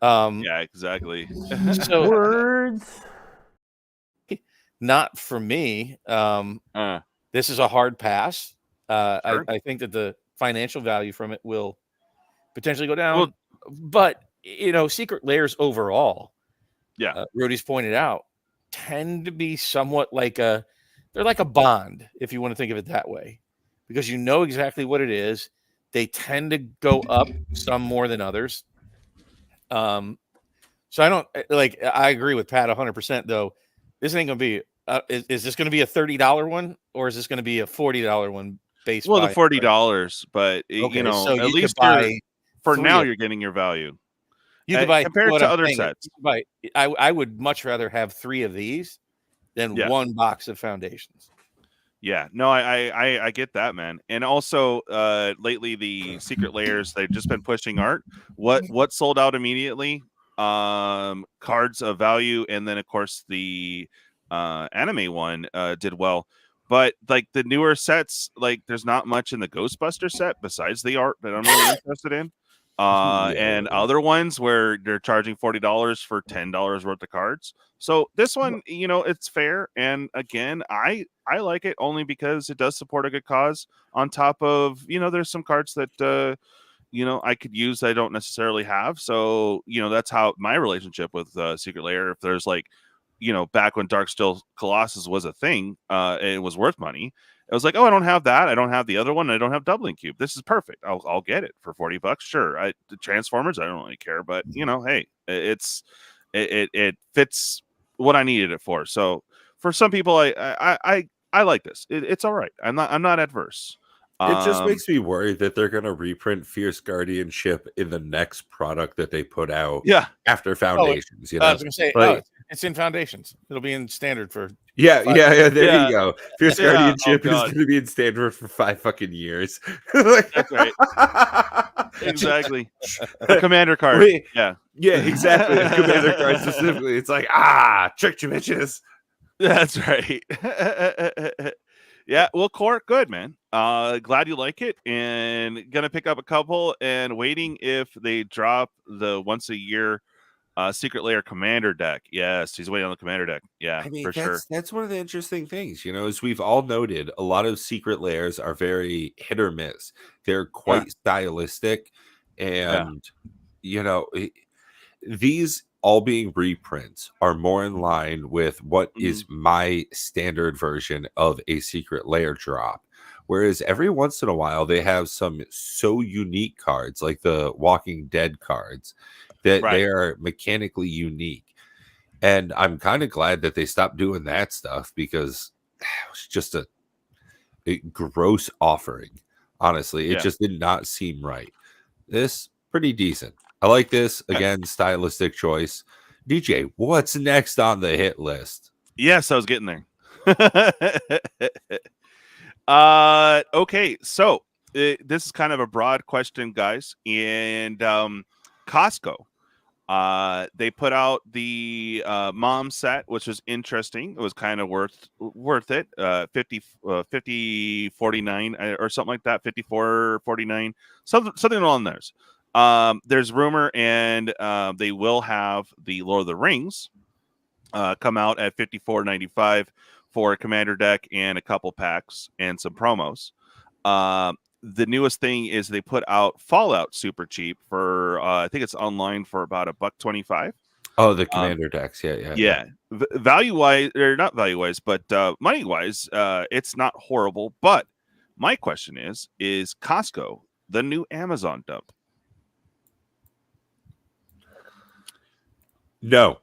Yeah, exactly. So Words. Not for me. This is a hard pass. I think that the financial value from it will potentially go down. But secret layers overall, Rudy's pointed out, tend to be somewhat like they're like a bond, if you want to think of it that way, because you know exactly what it is. They tend to go up some more than others. So I don't I agree with Pat 100%, though. This ain't going to be, is this going to be a $30 one, or is this going to be a $40 one based? Well, the $40, but so at least now you're getting your value. You could buy, compared to other sets. I would much rather have 3 of these than 1 box of foundations. Yeah, no, I get that, man. And also, lately the secret layers, they've just been pushing art. What sold out immediately? Cards of value, and then of course the anime one did well. But like the newer sets, like there's not much in the Ghostbuster set besides the art that I'm really interested in. And other ones where they're charging $40 for $10 worth of cards. So this one, it's fair. And again, I like it only because it does support a good cause. On top of, there's some cards that I could use that I don't necessarily have. So, that's how my relationship with Secret Lair. If there's back when Darksteel Colossus was a thing, it was worth money. It was like, oh, I don't have that. I don't have the other one. I don't have Doubling Cube. This is perfect. I'll get it for $40. Sure. The Transformers, I don't really care, but hey, it fits what I needed it for. So for some people, I like this. It's all right. I'm not adverse. It just makes me worried that they're going to reprint Fierce Guardianship in the next product that they put out. After Foundations. I was going to say, it's in Foundations. It'll be in Standard for. Yeah. There you go. Fierce Guardianship is going to be in Standard for 5 fucking years. That's right. Exactly. A Commander card. Yeah, exactly. A Commander card specifically. It's like, tricked you bitches. That's right. Yeah, well, Core, good, man. Glad you like it, and gonna pick up a couple and waiting if they drop the once a year Secret Lair Commander deck. Yes, he's waiting on the Commander deck. Yeah, for sure. That's one of the interesting things, as we've all noted, a lot of Secret Lairs are very hit or miss. They're quite stylistic, and these all being reprints are more in line with what is my standard version of a Secret Lair drop. Whereas every once in a while, they have some so unique cards, like the Walking Dead cards, that they are mechanically unique. And I'm kind of glad that they stopped doing that stuff, because it was just a gross offering. Honestly, it just did not seem right. This, pretty decent. I like this. Again, stylistic choice. DJ, what's next on the hit list? Yes, I was getting there. Okay, so this is kind of a broad question, guys. And Costco, they put out the mom set, which was interesting. It was kind of worth it. 50.49 or something like that. 54.49, something along those. There's rumor, and they will have the Lord of the Rings come out at $54.95 for a Commander deck and a couple packs and some promos. The newest thing is they put out Fallout super cheap for I think it's online for about $1.25. Oh, the Commander decks, yeah. Value wise, or not value wise, but money wise, it's not horrible. But my question is Costco the new Amazon dump? No.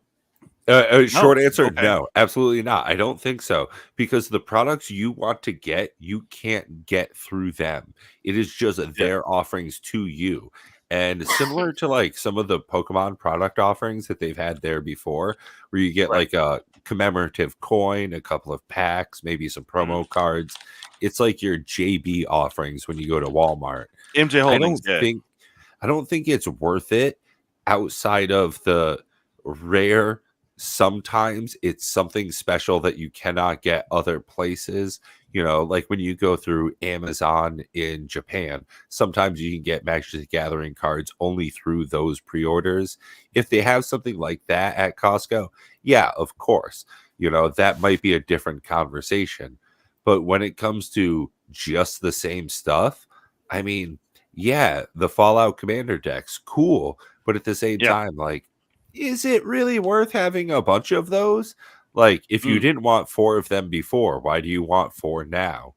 Short answer, Okay. no, absolutely not. I don't think so, because the products you want to get, you can't get through them. It is just their offerings to you. And similar to like some of the Pokemon product offerings that they've had there before, where you get like a commemorative coin, a couple of packs, maybe some promo cards. It's like your JB offerings when you go to Walmart. MJ Holdings, I don't think it's worth it outside of the rare. Sometimes it's something special that you cannot get other places. You know, like when you go through Amazon in Japan, sometimes you can get Magic the Gathering cards only through those pre-orders. If they have something like that at Costco, yeah, of course, you know, that might be a different conversation. But when it comes to just the same stuff, I mean, yeah, the Fallout Commander decks, cool. But at the same time, like, is it really worth having a bunch of those? Like, if you didn't want 4 of them before, why do you want 4 now?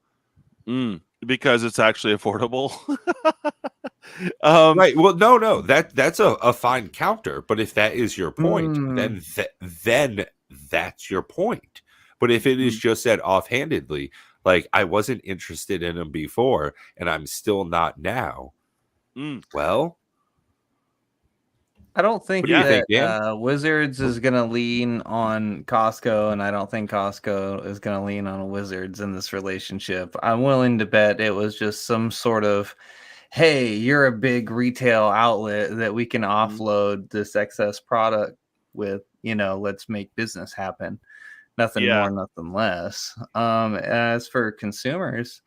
Because it's actually affordable. Right. Well, no, that's a fine counter. But if that is your point, then that's your point. But if it is just said offhandedly, like I wasn't interested in them before, and I'm still not now. Well, I don't think what do you think, that Dan? Wizards is going to lean on Costco, and I don't think Costco is going to lean on Wizards in this relationship. I'm willing to bet it was just some sort of, hey, you're a big retail outlet that we can offload this excess product with, you know, let's make business happen. Nothing more, nothing less. As for consumers,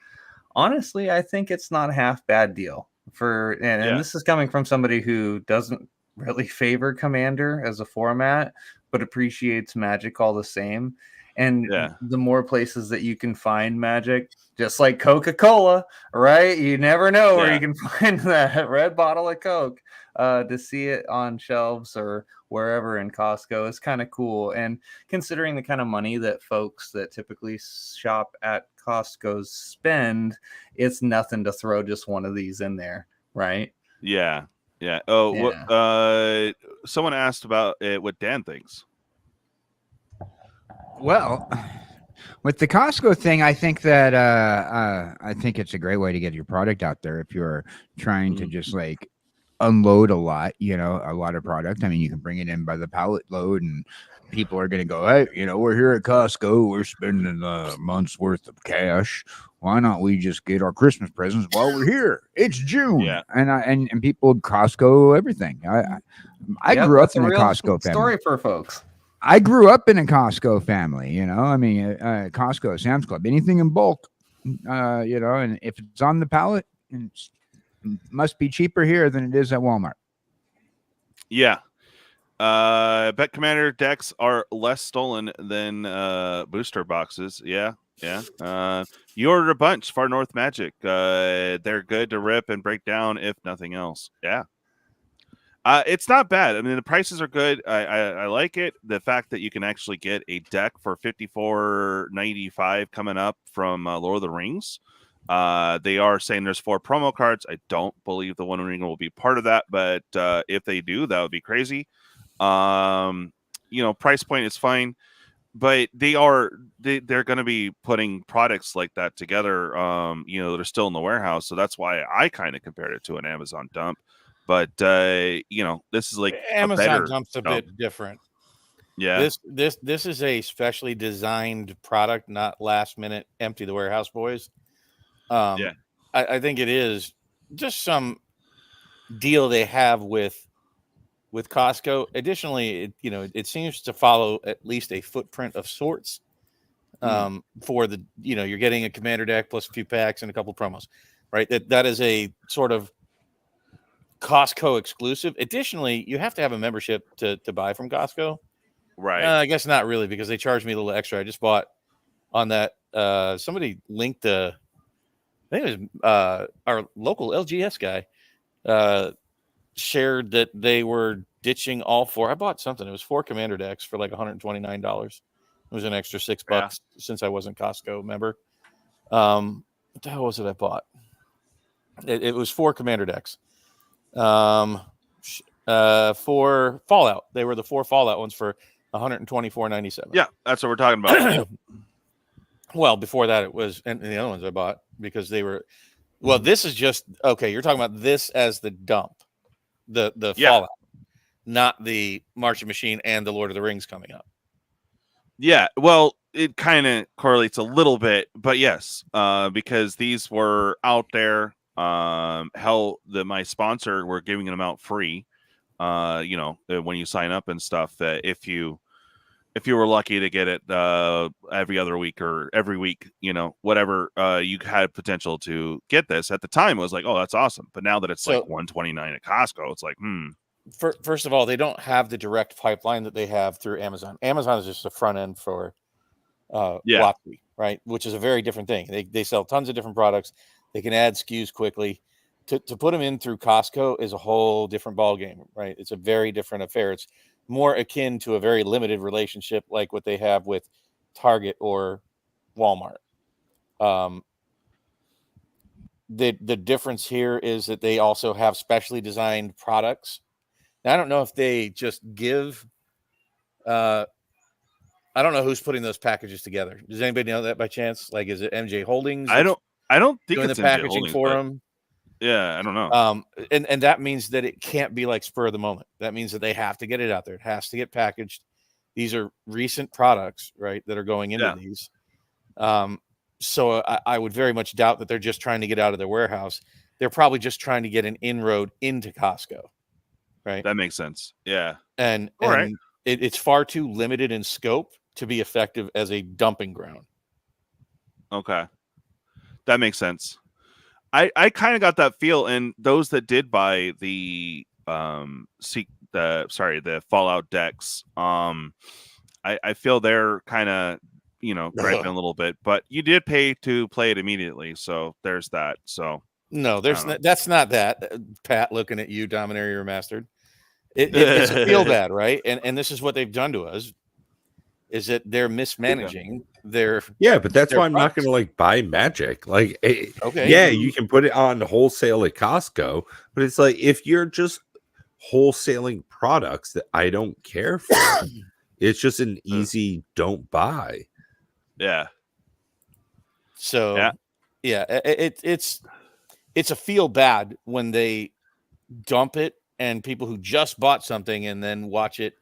honestly, I think it's not a half bad deal and this is coming from somebody who doesn't really favor Commander as a format, but appreciates Magic all the same. And the more places that you can find Magic, just like Coca-Cola, right? You never know where you can find that red bottle of Coke. To see it on shelves or wherever in Costco is kind of cool. And considering the kind of money that folks that typically shop at Costco spend, it's nothing to throw just one of these in there, right? Yeah. Oh, someone asked about it, what Dan thinks. Well, with the Costco thing, I think that I think it's a great way to get your product out there if you're trying to just like unload a lot of product. I mean, you can bring it in by the pallet load, and people are going to go, hey, you know, we're here at Costco, we're spending a month's worth of cash. Why not we just get our Christmas presents while we're here? It's June. And people Costco everything. I grew up in a Costco family. Story for folks. I grew up in a Costco family, you know. I mean, Costco, Sam's Club, anything in bulk, you know, and if it's on the pallet, it must be cheaper here than it is at Walmart. Yeah. Bet Commander decks are less stolen than booster boxes. Yeah. You ordered a bunch, Far North Magic. They're good to rip and break down, if nothing else. Yeah. It's not bad. I mean, the prices are good. I like it. The fact that you can actually get a deck for $54.95 coming up from Lord of the Rings. They are saying there's 4 promo cards. I don't believe the One Ring will be part of that, but if they do, that would be crazy. You know, price point is fine, but they're going to be putting products like that together. You know, that are still in the warehouse, so that's why I kind of compared it to an Amazon dump. But you know, this is like Amazon dump's a bit different. Yeah, this is a specially designed product, not last minute empty the warehouse boys. I think it is just some deal they have with Costco. Additionally, it seems to follow at least a footprint of sorts. For the, you're getting a commander deck plus a few packs and a couple promos, right? That is a sort of Costco exclusive. Additionally, you have to have a membership to buy from Costco. Right. I guess not really, because they charge me a little extra. I just bought on that. Somebody linked I think it was our local LGS guy shared that they were ditching all 4. I bought something. It was 4 commander decks for like $129. It was an extra $6 since I wasn't Costco member. What the hell was it I bought? It was 4 commander decks. For Fallout. They were the 4 Fallout ones for $124.97. Yeah, that's what we're talking about. Well, before that it was, and the other ones I bought because they were. Well, this is just okay. You're talking about this as the dump, the Fallout, not the Martian Machine and the Lord of the Rings coming up. Yeah, well, it kind of correlates a little bit, but yes, because these were out there. My sponsor were giving them out free. When you sign up and stuff, that if you were lucky to get it every other week or every week, whatever, you had potential to get this. At the time, it was like, oh, that's awesome. But now that it's like $129 at Costco, it's like, First of all, they don't have the direct pipeline that they have through Amazon. Amazon is just a front end for Blocky, right? Which is a very different thing. They sell tons of different products. They can add SKUs quickly. To put them in through Costco is a whole different ballgame, right? It's a very different affair. It's more akin to a very limited relationship like what they have with Target or Walmart. The difference here is that they also have specially designed products. Now, I don't know if they just give I don't know who's putting those packages together. Does anybody know that by chance? Like, is it MJ Holdings? I don't think doing it's the MJ packaging Holdings, for but them. Yeah, I don't know. And that means that it can't be like spur of the moment. That means that they have to get it out there. It has to get packaged. These are recent products, right, that are going into these. So I would very much doubt that they're just trying to get out of their warehouse. They're probably just trying to get an inroad into Costco, right? That makes sense. Yeah. And it's far too limited in scope to be effective as a dumping ground. Okay. That makes sense. I kind of got that feel, and those that did buy the Fallout decks, I feel they're kind of griping a little bit, but you did pay to play it immediately, so there's that. So no, that's not that. Pat, looking at you, Dominaria Remastered, it's a feel bad, right? And this is what they've done to us. Is that they're mismanaging their but that's why I'm not going to like buy Magic. Like, you can put it on wholesale at Costco, but it's like if you're just wholesaling products that I don't care for, it's just an easy don't buy. Yeah. So it's a feel bad when they dump it and people who just bought something and then watch it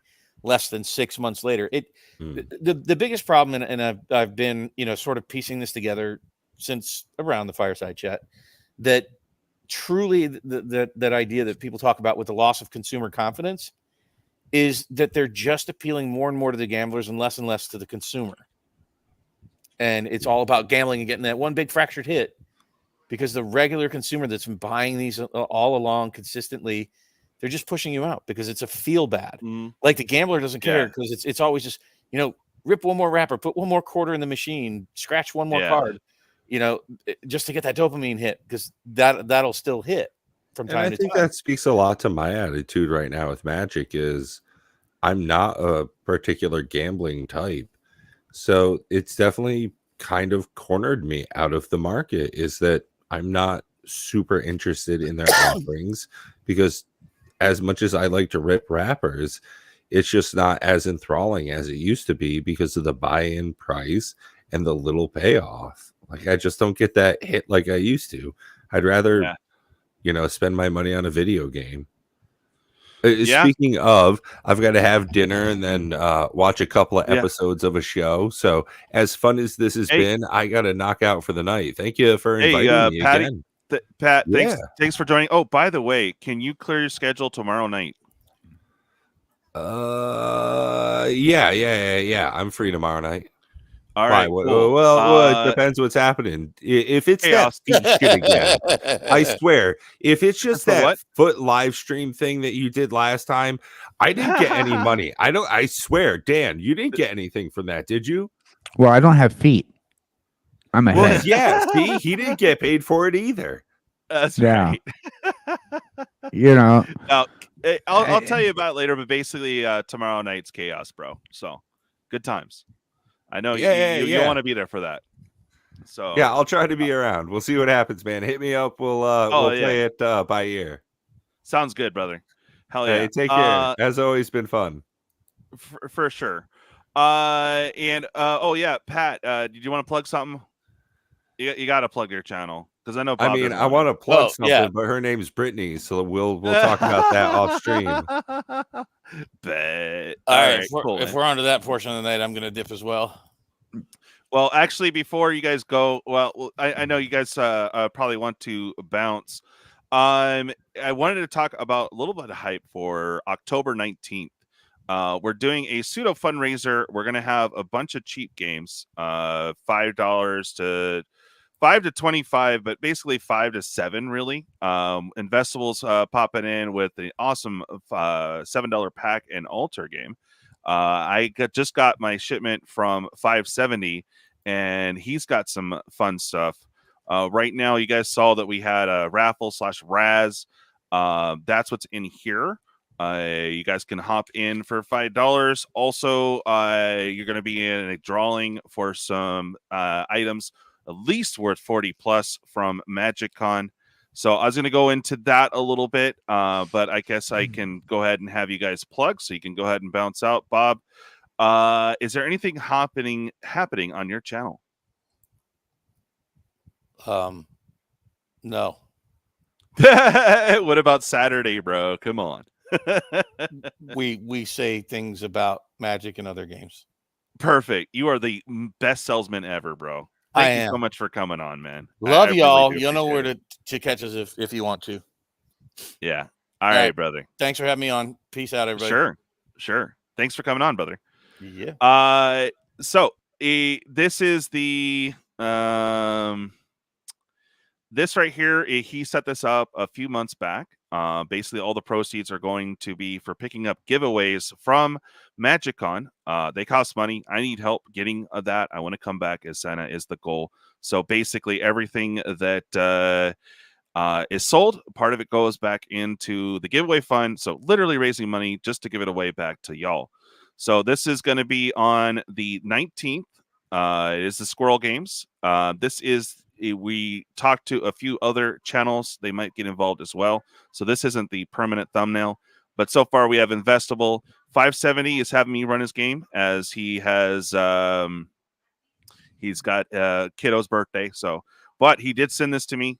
less than 6 months later. The biggest problem, and I've been sort of piecing this together since around the fireside chat, that truly that idea that people talk about with the loss of consumer confidence is that they're just appealing more and more to the gamblers and less to the consumer. And it's all about gambling and getting that one big fractured hit, because the regular consumer that's been buying these all along consistently, they're just pushing you out because it's a feel bad. Like the gambler doesn't care because it's always just, rip one more wrapper, put one more quarter in the machine, scratch one more card, just to get that dopamine hit, because that'll still hit from time to time. I think that speaks a lot to my attitude right now with Magic is I'm not a particular gambling type. So it's definitely kind of cornered me out of the market, is that I'm not super interested in their offerings, because as much as I like to rip wrappers, it's just not as enthralling as it used to be because of the buy-in price and the little payoff. Like, I just don't get that hit like I used to. I'd rather, spend my money on a video game. Speaking of, I've got to have dinner and then watch a couple of episodes of a show. So as fun as this has been, I got to knock out for the night. Thank you for inviting me again. Pat, thanks for joining. Oh, by the way, can you clear your schedule tomorrow night? Yeah. I'm free tomorrow night. All right. Cool. Well, it depends what's happening. If it's that shit again, I swear, if it's just that foot live stream thing that you did last time, I didn't get any money. I swear, Dan, you didn't get anything from that, did you? Well, I don't have feet. I'm ahead. Well, see, he didn't get paid for it either. That's right. Now, I'll tell you about it later, but basically tomorrow night's chaos, bro. So good times. I know you want to be there for that. So yeah, I'll try to be around. We'll see what happens, man. Hit me up. We'll play it by ear. Sounds good, brother. Hell yeah. Hey, take care. As always, been fun. for sure. Oh yeah, Pat, did you want to plug something? You got to plug your channel because I know Bob I mean, doesn't I want to to. plug Oh, something, yeah. but her name's Brittany, so we'll talk about that off stream. Bet. All right, Cool. if we're on to that portion of the night, I'm going to dip as well. Well, actually, before you guys go, I know you guys probably want to bounce. I wanted to talk about a little bit of hype for October 19th. We're doing a pseudo fundraiser. We're going to have a bunch of cheap games, $5 to 5 to 25, but basically 5 to 7, really. Investables popping in with the awesome $7 pack and altar game. I just got my shipment from 570, and he's got some fun stuff. Right now, you guys saw that we had a raffle / Raz. That's what's in here. You guys can hop in for $5. Also, you're going to be in a drawing for some items at least worth 40 plus from MagicCon. So I was going to go into that a little bit, but I guess I can go ahead and have you guys plug so you can go ahead and bounce out. Bob, is there anything happening on your channel? No. What about Saturday, bro? Come on. we say things about Magic and other games. Perfect. You are the best salesman ever, bro. Thank you so much for coming on, man. Love y'all. Really You'll know where to catch us if you want to. Yeah. All right, brother. Thanks for having me on. Peace out, everybody. Sure. Thanks for coming on, brother. Yeah. So this is the this right here. He set this up a few months back. Basically, all the proceeds are going to be for picking up giveaways from MagicCon. They cost money. I need help getting that. I want to come back as Santa is the goal. So basically, everything that is sold, part of it goes back into the giveaway fund. So literally raising money just to give it away back to y'all. So this is going to be on the 19th. It is the Squirrel Games. We talked to a few other channels. They might get involved as well. So this isn't the permanent thumbnail. But so far we have Investable. 570 is having me run his game as he has he's got kiddo's birthday. But he did send this to me.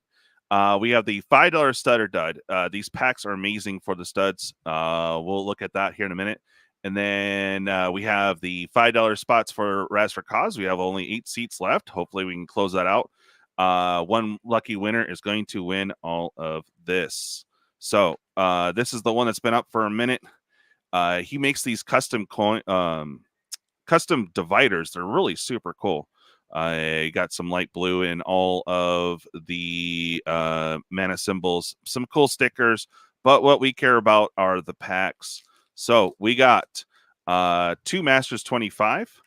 We have the $5 stud or dud. These packs are amazing for the studs. We'll look at that here in a minute. And then we have the $5 spots for Raz for Cause. We have only 8 seats left. Hopefully we can close that out. One lucky winner is going to win all of this. So this is the one that's been up for a minute. He makes these custom dividers. They're really super cool. I got some light blue in all of the mana symbols, some cool stickers, but what we care about are the packs. So we got 2 Masters 25,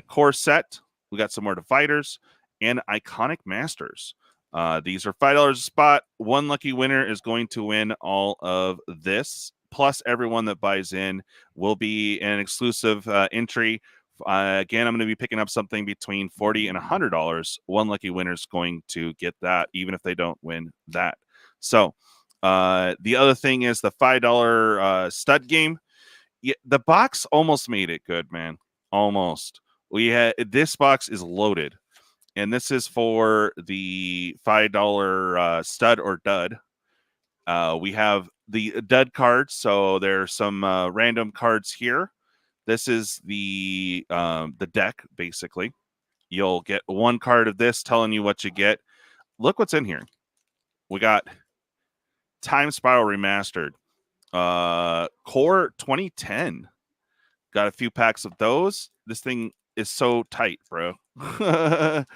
core set. We got some more dividers and iconic masters. These are $5 a spot. One lucky winner is going to win all of this. Plus, everyone that buys in will be an exclusive entry. Again, I'm going to be picking up something between $40 and $100. One lucky winner is going to get that, even if they don't win that. So, the other thing is the $5 stud game. Yeah, the box almost made it good, man. Almost. This box is loaded, and this is for the $5 stud or dud. We have the dud cards, so there's some random cards here. This is the deck, basically. You'll get one card of this telling you what you get. Look what's in here. We got Time Spiral Remastered. Core 2010. Got a few packs of those. This thing is so tight, bro. Look at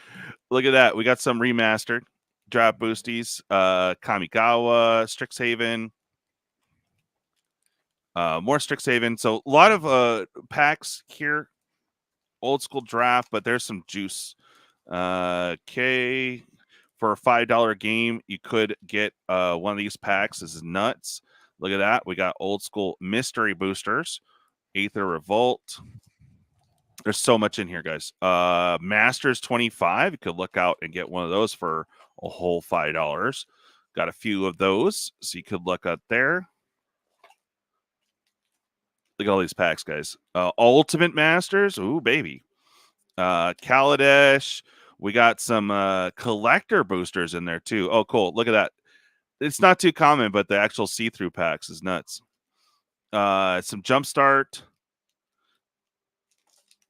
that. We got some remastered. Draft Boosties. Kamigawa. Strixhaven. More Strixhaven. So a lot of packs here. Old school draft, but there's some juice. Okay. For a $5 game, you could get one of these packs. This is nuts. Look at that. We got old school mystery boosters. Aether Revolt. There's so much in here, guys. Masters 25. You could look out and get one of those for a whole $5. Got a few of those, so you could look out there. Look at all these packs, guys. Ultimate Masters. Ooh, baby. Kaladesh. We got some collector boosters in there, too. Oh, cool. Look at that. It's not too common, but the actual see-through packs is nuts. Some Jumpstart.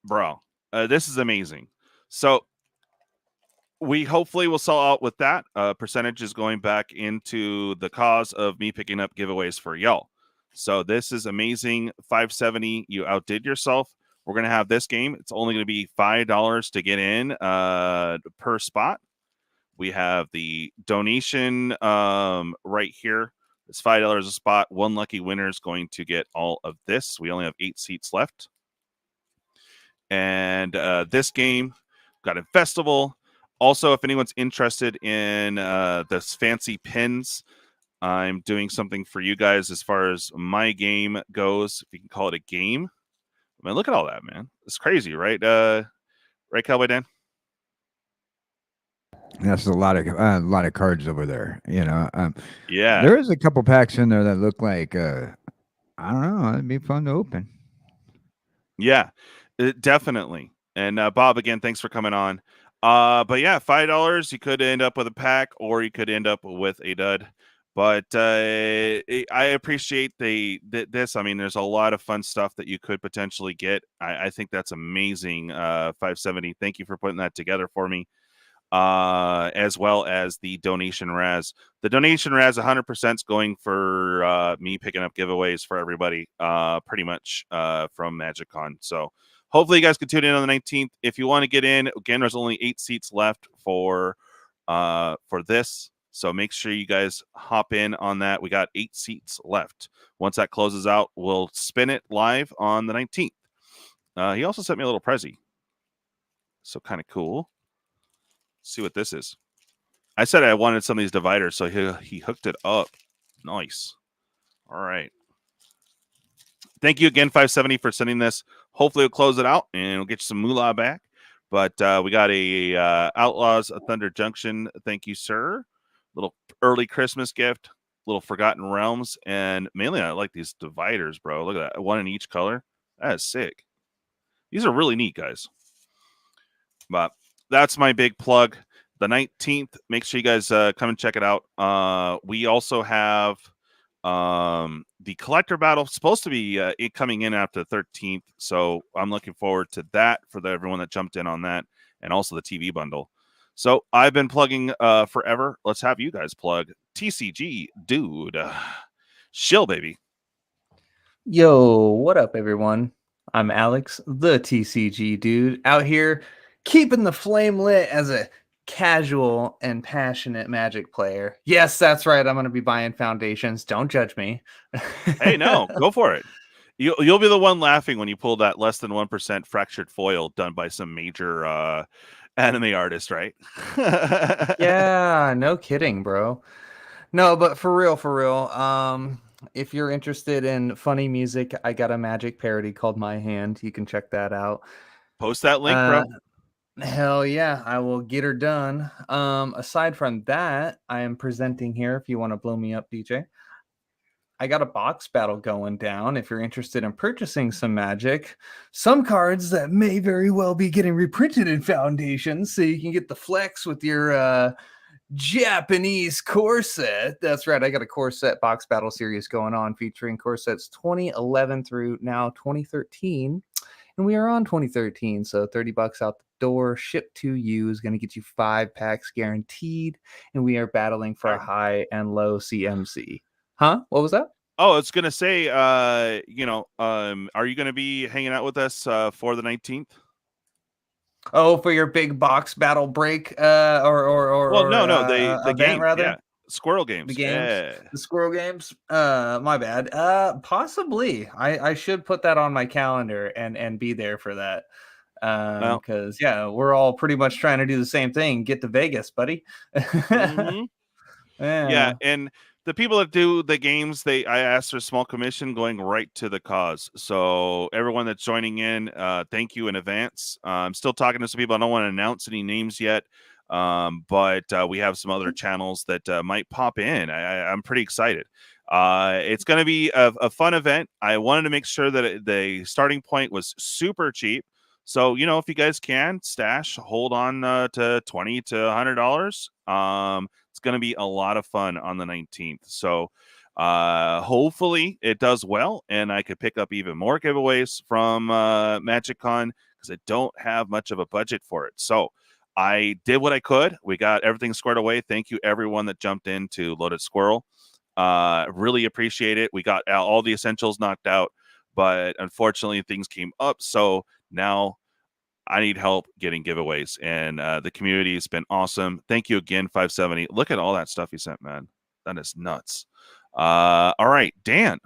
Bro, this is amazing. So we hopefully will sell out with that. Percentage is going back into the cause of me picking up giveaways for y'all. So this is amazing. 570. You outdid yourself. We're going to have this game. It's only going to be $5 to get in per spot. We have the donation right here. It's $5 a spot. One lucky winner is going to get all of this. We only have 8 seats left. And this game got Investable. Also, if anyone's interested in this fancy pins, I'm doing something for you guys as far as my game goes. If you can call it a game. I mean, look at all that, man. It's crazy, right? Right, Cowboy Dan? That's a lot of cards over there. You know. Yeah. There is a couple packs in there that look like I don't know. It'd be fun to open. Yeah, definitely. And Bob, again, thanks for coming on. But yeah, $5. You could end up with a pack, or you could end up with a dud. But I appreciate this. I mean, there's a lot of fun stuff that you could potentially get. I think that's amazing. 570. Thank you for putting that together for me. As well as the donation Raz. The donation Raz 100% is going for me picking up giveaways for everybody, pretty much from MagicCon. So hopefully you guys can tune in on the 19th. If you want to get in, again, there's only 8 seats left for this. So make sure you guys hop in on that. We got 8 seats left. Once that closes out, we'll spin it live on the 19th. He also sent me a little Prezi. So kind of cool. See what this is. I said I wanted some of these dividers, so he hooked it up. Nice. All right. Thank you again, 570, for sending this. Hopefully we'll close it out and we'll get you some moolah back. But we got a Outlaws of Thunder Junction. Thank you, sir. Little early Christmas gift. Little Forgotten Realms. And mainly I like these dividers, bro. Look at that. One in each color. That is sick. These are really neat, guys. But that's my big plug. The 19th, make sure you guys come and check it out. We also have the collector battle, supposed to be coming in after the 13th. So I'm looking forward to that for everyone that jumped in on that, and also the TV bundle. So I've been plugging forever. Let's have you guys plug TCGDude. Shill, baby. Yo, what up, everyone? I'm Alex, the TCGDude, out here keeping the flame lit as a casual and passionate Magic player. Yes, that's right. I'm going to be buying foundations. Don't judge me. Hey, no, go for it. You'll be the one laughing when you pull that less than 1% fractured foil done by some major anime artist, right? Yeah, no kidding, bro. No, but for real. If you're interested in funny music, I got a Magic parody called My Hand. You can check that out. Post that link, bro. Hell yeah, I will get her done. Aside from that, I am presenting here if you want to blow me up, DJ. I got a box battle going down if you're interested in purchasing some Magic. Some cards that may very well be getting reprinted in Foundations, so you can get the flex with your Japanese core set. That's right, I got a core set box battle series going on featuring core sets 2011 through now 2013. And we are on 2013, so $30 out the door, shipped to you, is going to get you 5 packs guaranteed. And we are battling for a high and low CMC. Huh? What was that? Oh, I was going to say, are you going to be hanging out with us for the 19th? Oh, for your big box battle break, the event, game, rather. Yeah. Squirrel games. The games, yeah. The squirrel games. My bad. Possibly. I should put that on my calendar and be there for that. Because we're all pretty much trying to do the same thing. Get to Vegas, buddy. Mm-hmm. Yeah, and the people that do the games, I asked for a small commission going right to the cause. So everyone that's joining in, thank you in advance. I'm still talking to some people. I don't want to announce any names yet. But we have some other channels that might pop in. I'm pretty excited. It's going to be a fun event. I wanted to make sure that the starting point was super cheap. So, you know, if you guys can stash, hold on to $20 to $100. It's going to be a lot of fun on the 19th. So, hopefully it does well, and I could pick up even more giveaways from MagicCon because I don't have much of a budget for it. So, I did what I could. We got everything squared away. Thank you, everyone that jumped into Loaded Squirrel. Really appreciate it. We got all the essentials knocked out, but unfortunately things came up. So now I need help getting giveaways, and the community has been awesome. Thank you again, 570. Look at all that stuff you sent, man. That is nuts. All right, Dan.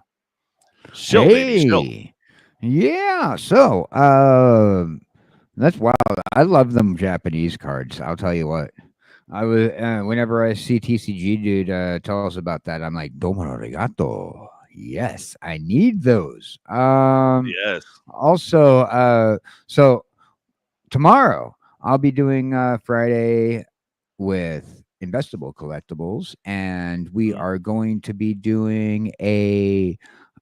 Shill, baby, shill. Yeah. So, that's wild. I love them Japanese cards. I'll tell you what. I was whenever I see TCGDude tell us about that, I'm like, domo arigato. Yes, I need those. Yes. Also, so tomorrow I'll be doing Friday with Investable Collectables, and we are going to be doing a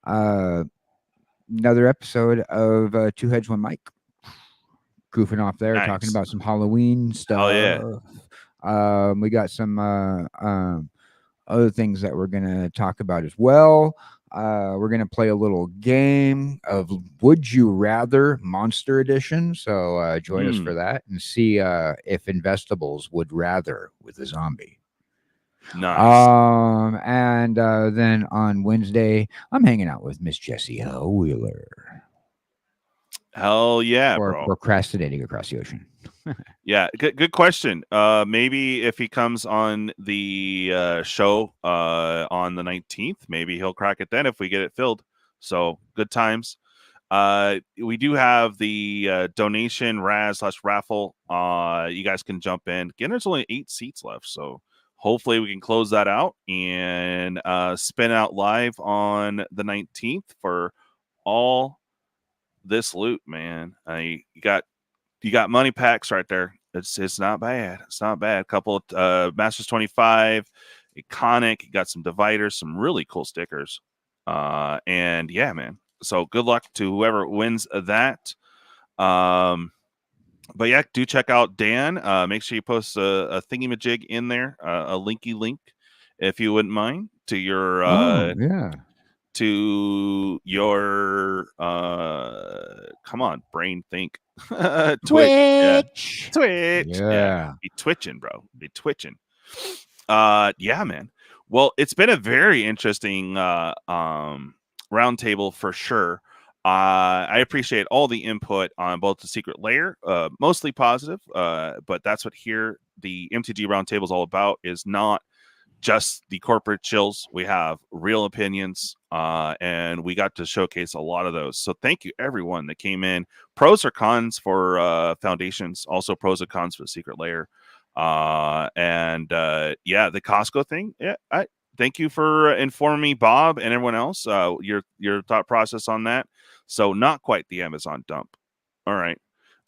another episode of Two Heads One Mic. Goofing off there, talking about some Halloween stuff. Oh yeah. We got some other things that we're gonna talk about as well. We're gonna play a little game of Would You Rather Monster Edition. So join us for that and see if Investables would rather with a zombie. Nice. And then on Wednesday, I'm hanging out with Miss Jessie L. Wheeler. Hell yeah, or bro. Procrastinating across the ocean. Yeah, good question. Maybe if he comes on the show on the 19th, maybe he'll crack it then if we get it filled. So good times. We do have the donation /raffle. You guys can jump in. Again, there's only 8 seats left, so hopefully we can close that out and spin out live on the 19th for all this loot, man. You got money packs right there. It's not bad. It's not bad. A couple of Masters 25, Iconic. You got some dividers, some really cool stickers. And yeah, man. So good luck to whoever wins that. But yeah, do check out Dan. Make sure you post a thingy-majig in there, a linky link, if you wouldn't mind, to your to your come on, brain think. Twitch. Yeah. Be twitching, bro. Be twitching. Yeah, man. Well, it's been a very interesting roundtable for sure. I appreciate all the input on both the Secret Lair, mostly positive, but that's what here the MTG roundtable is all about, is not just the corporate chills. We have real opinions, and we got to showcase a lot of those. So thank you everyone that came in. Pros or cons for Foundations, also pros and cons for the Secret Lair. And yeah, the Costco thing. Yeah, I thank you for informing me, Bob, and everyone else. Your thought process on that. So not quite the Amazon dump. All right,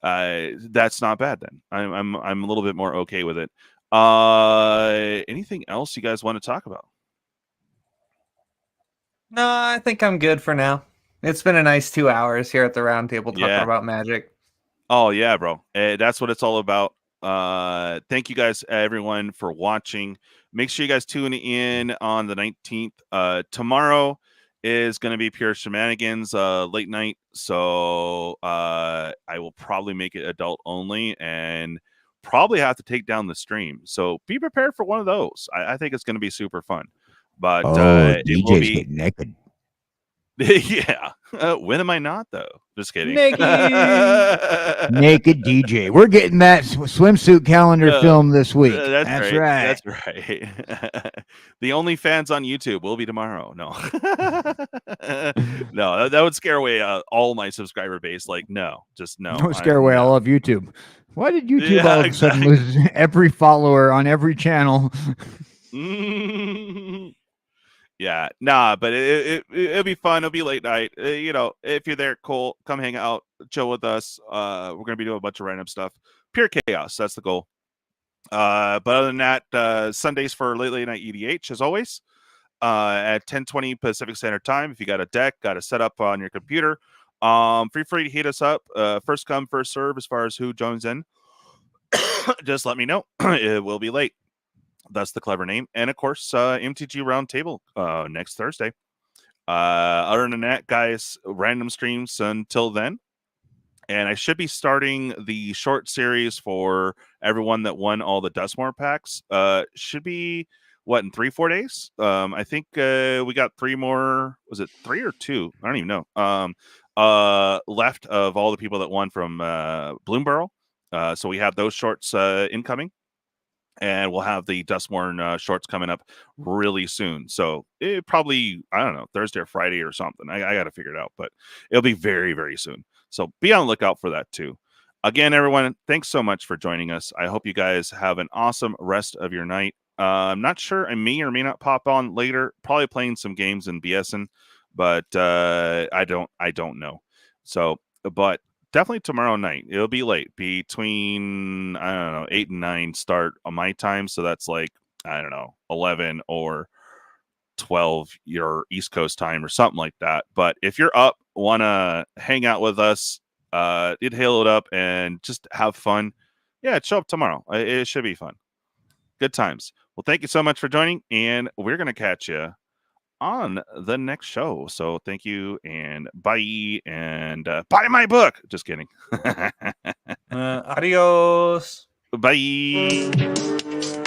that's not bad then. I'm a little bit more okay with it. Anything else you guys want to talk about? No, I think I'm good for now. It's been a nice 2 hours here at the roundtable talking about Magic. Oh yeah, bro. That's what it's all about. Thank you guys, everyone, for watching. Make sure you guys tune in on the 19th. Tomorrow is going to be pure shenanigans, late night. So I will probably make it adult only and probably have to take down the stream. So be prepared for one of those. I think it's going to be super fun. But DJ's getting naked. Yeah. When am I not, though? Just kidding. Naked DJ. We're getting that swimsuit calendar film this week. That's right. That's right. The only fans on YouTube will be tomorrow. No. No, that would scare away all my subscriber base. Like, no, just no. Don't scare away all of YouTube. Why did YouTube all of a sudden lose every follower on every channel? Yeah, nah, but it'll be fun. It'll be late night. You know, if you're there, cool. Come hang out, chill with us. We're gonna be doing a bunch of random stuff. Pure chaos. That's the goal. But other than that, Sundays for late night EDH as always. at 10:20 Pacific Standard Time. If you got a deck, got a setup on your computer, feel free to hit us up. First come, first serve as far as who joins in. Just let me know. It will be late. That's the clever name. And of course, MTG Roundtable next Thursday. Other than that, guys, random streams until then. And I should be starting the short series for everyone that won all the Dustmore packs. Should be in 3-4 days. I think we got 3 more. Was it 3 or 2? I don't even know. Left of all the people that won from Bloomberg. So we have those shorts incoming. And we'll have the Dustmore shorts coming up really soon. So it probably, I don't know, Thursday or Friday or something. I got to figure it out, but it'll be very, very soon. So be on the lookout for that too. Again, everyone, thanks so much for joining us. I hope you guys have an awesome rest of your night. I'm not sure I may or may not pop on later, probably playing some games and BSing, but I don't know. So, but definitely tomorrow night. It'll be late, between, I don't know, 8 and 9 start on my time. So that's like, I don't know, 11 or 12 your East Coast time or something like that. But if you're up, want to hang out with us, you'd hail it up and just have fun. Yeah, show up tomorrow. It should be fun. Good times. Well, thank you so much for joining, and we're going to catch you on the next show. So thank you, and bye, and buy my book. Just kidding. Adios. Bye.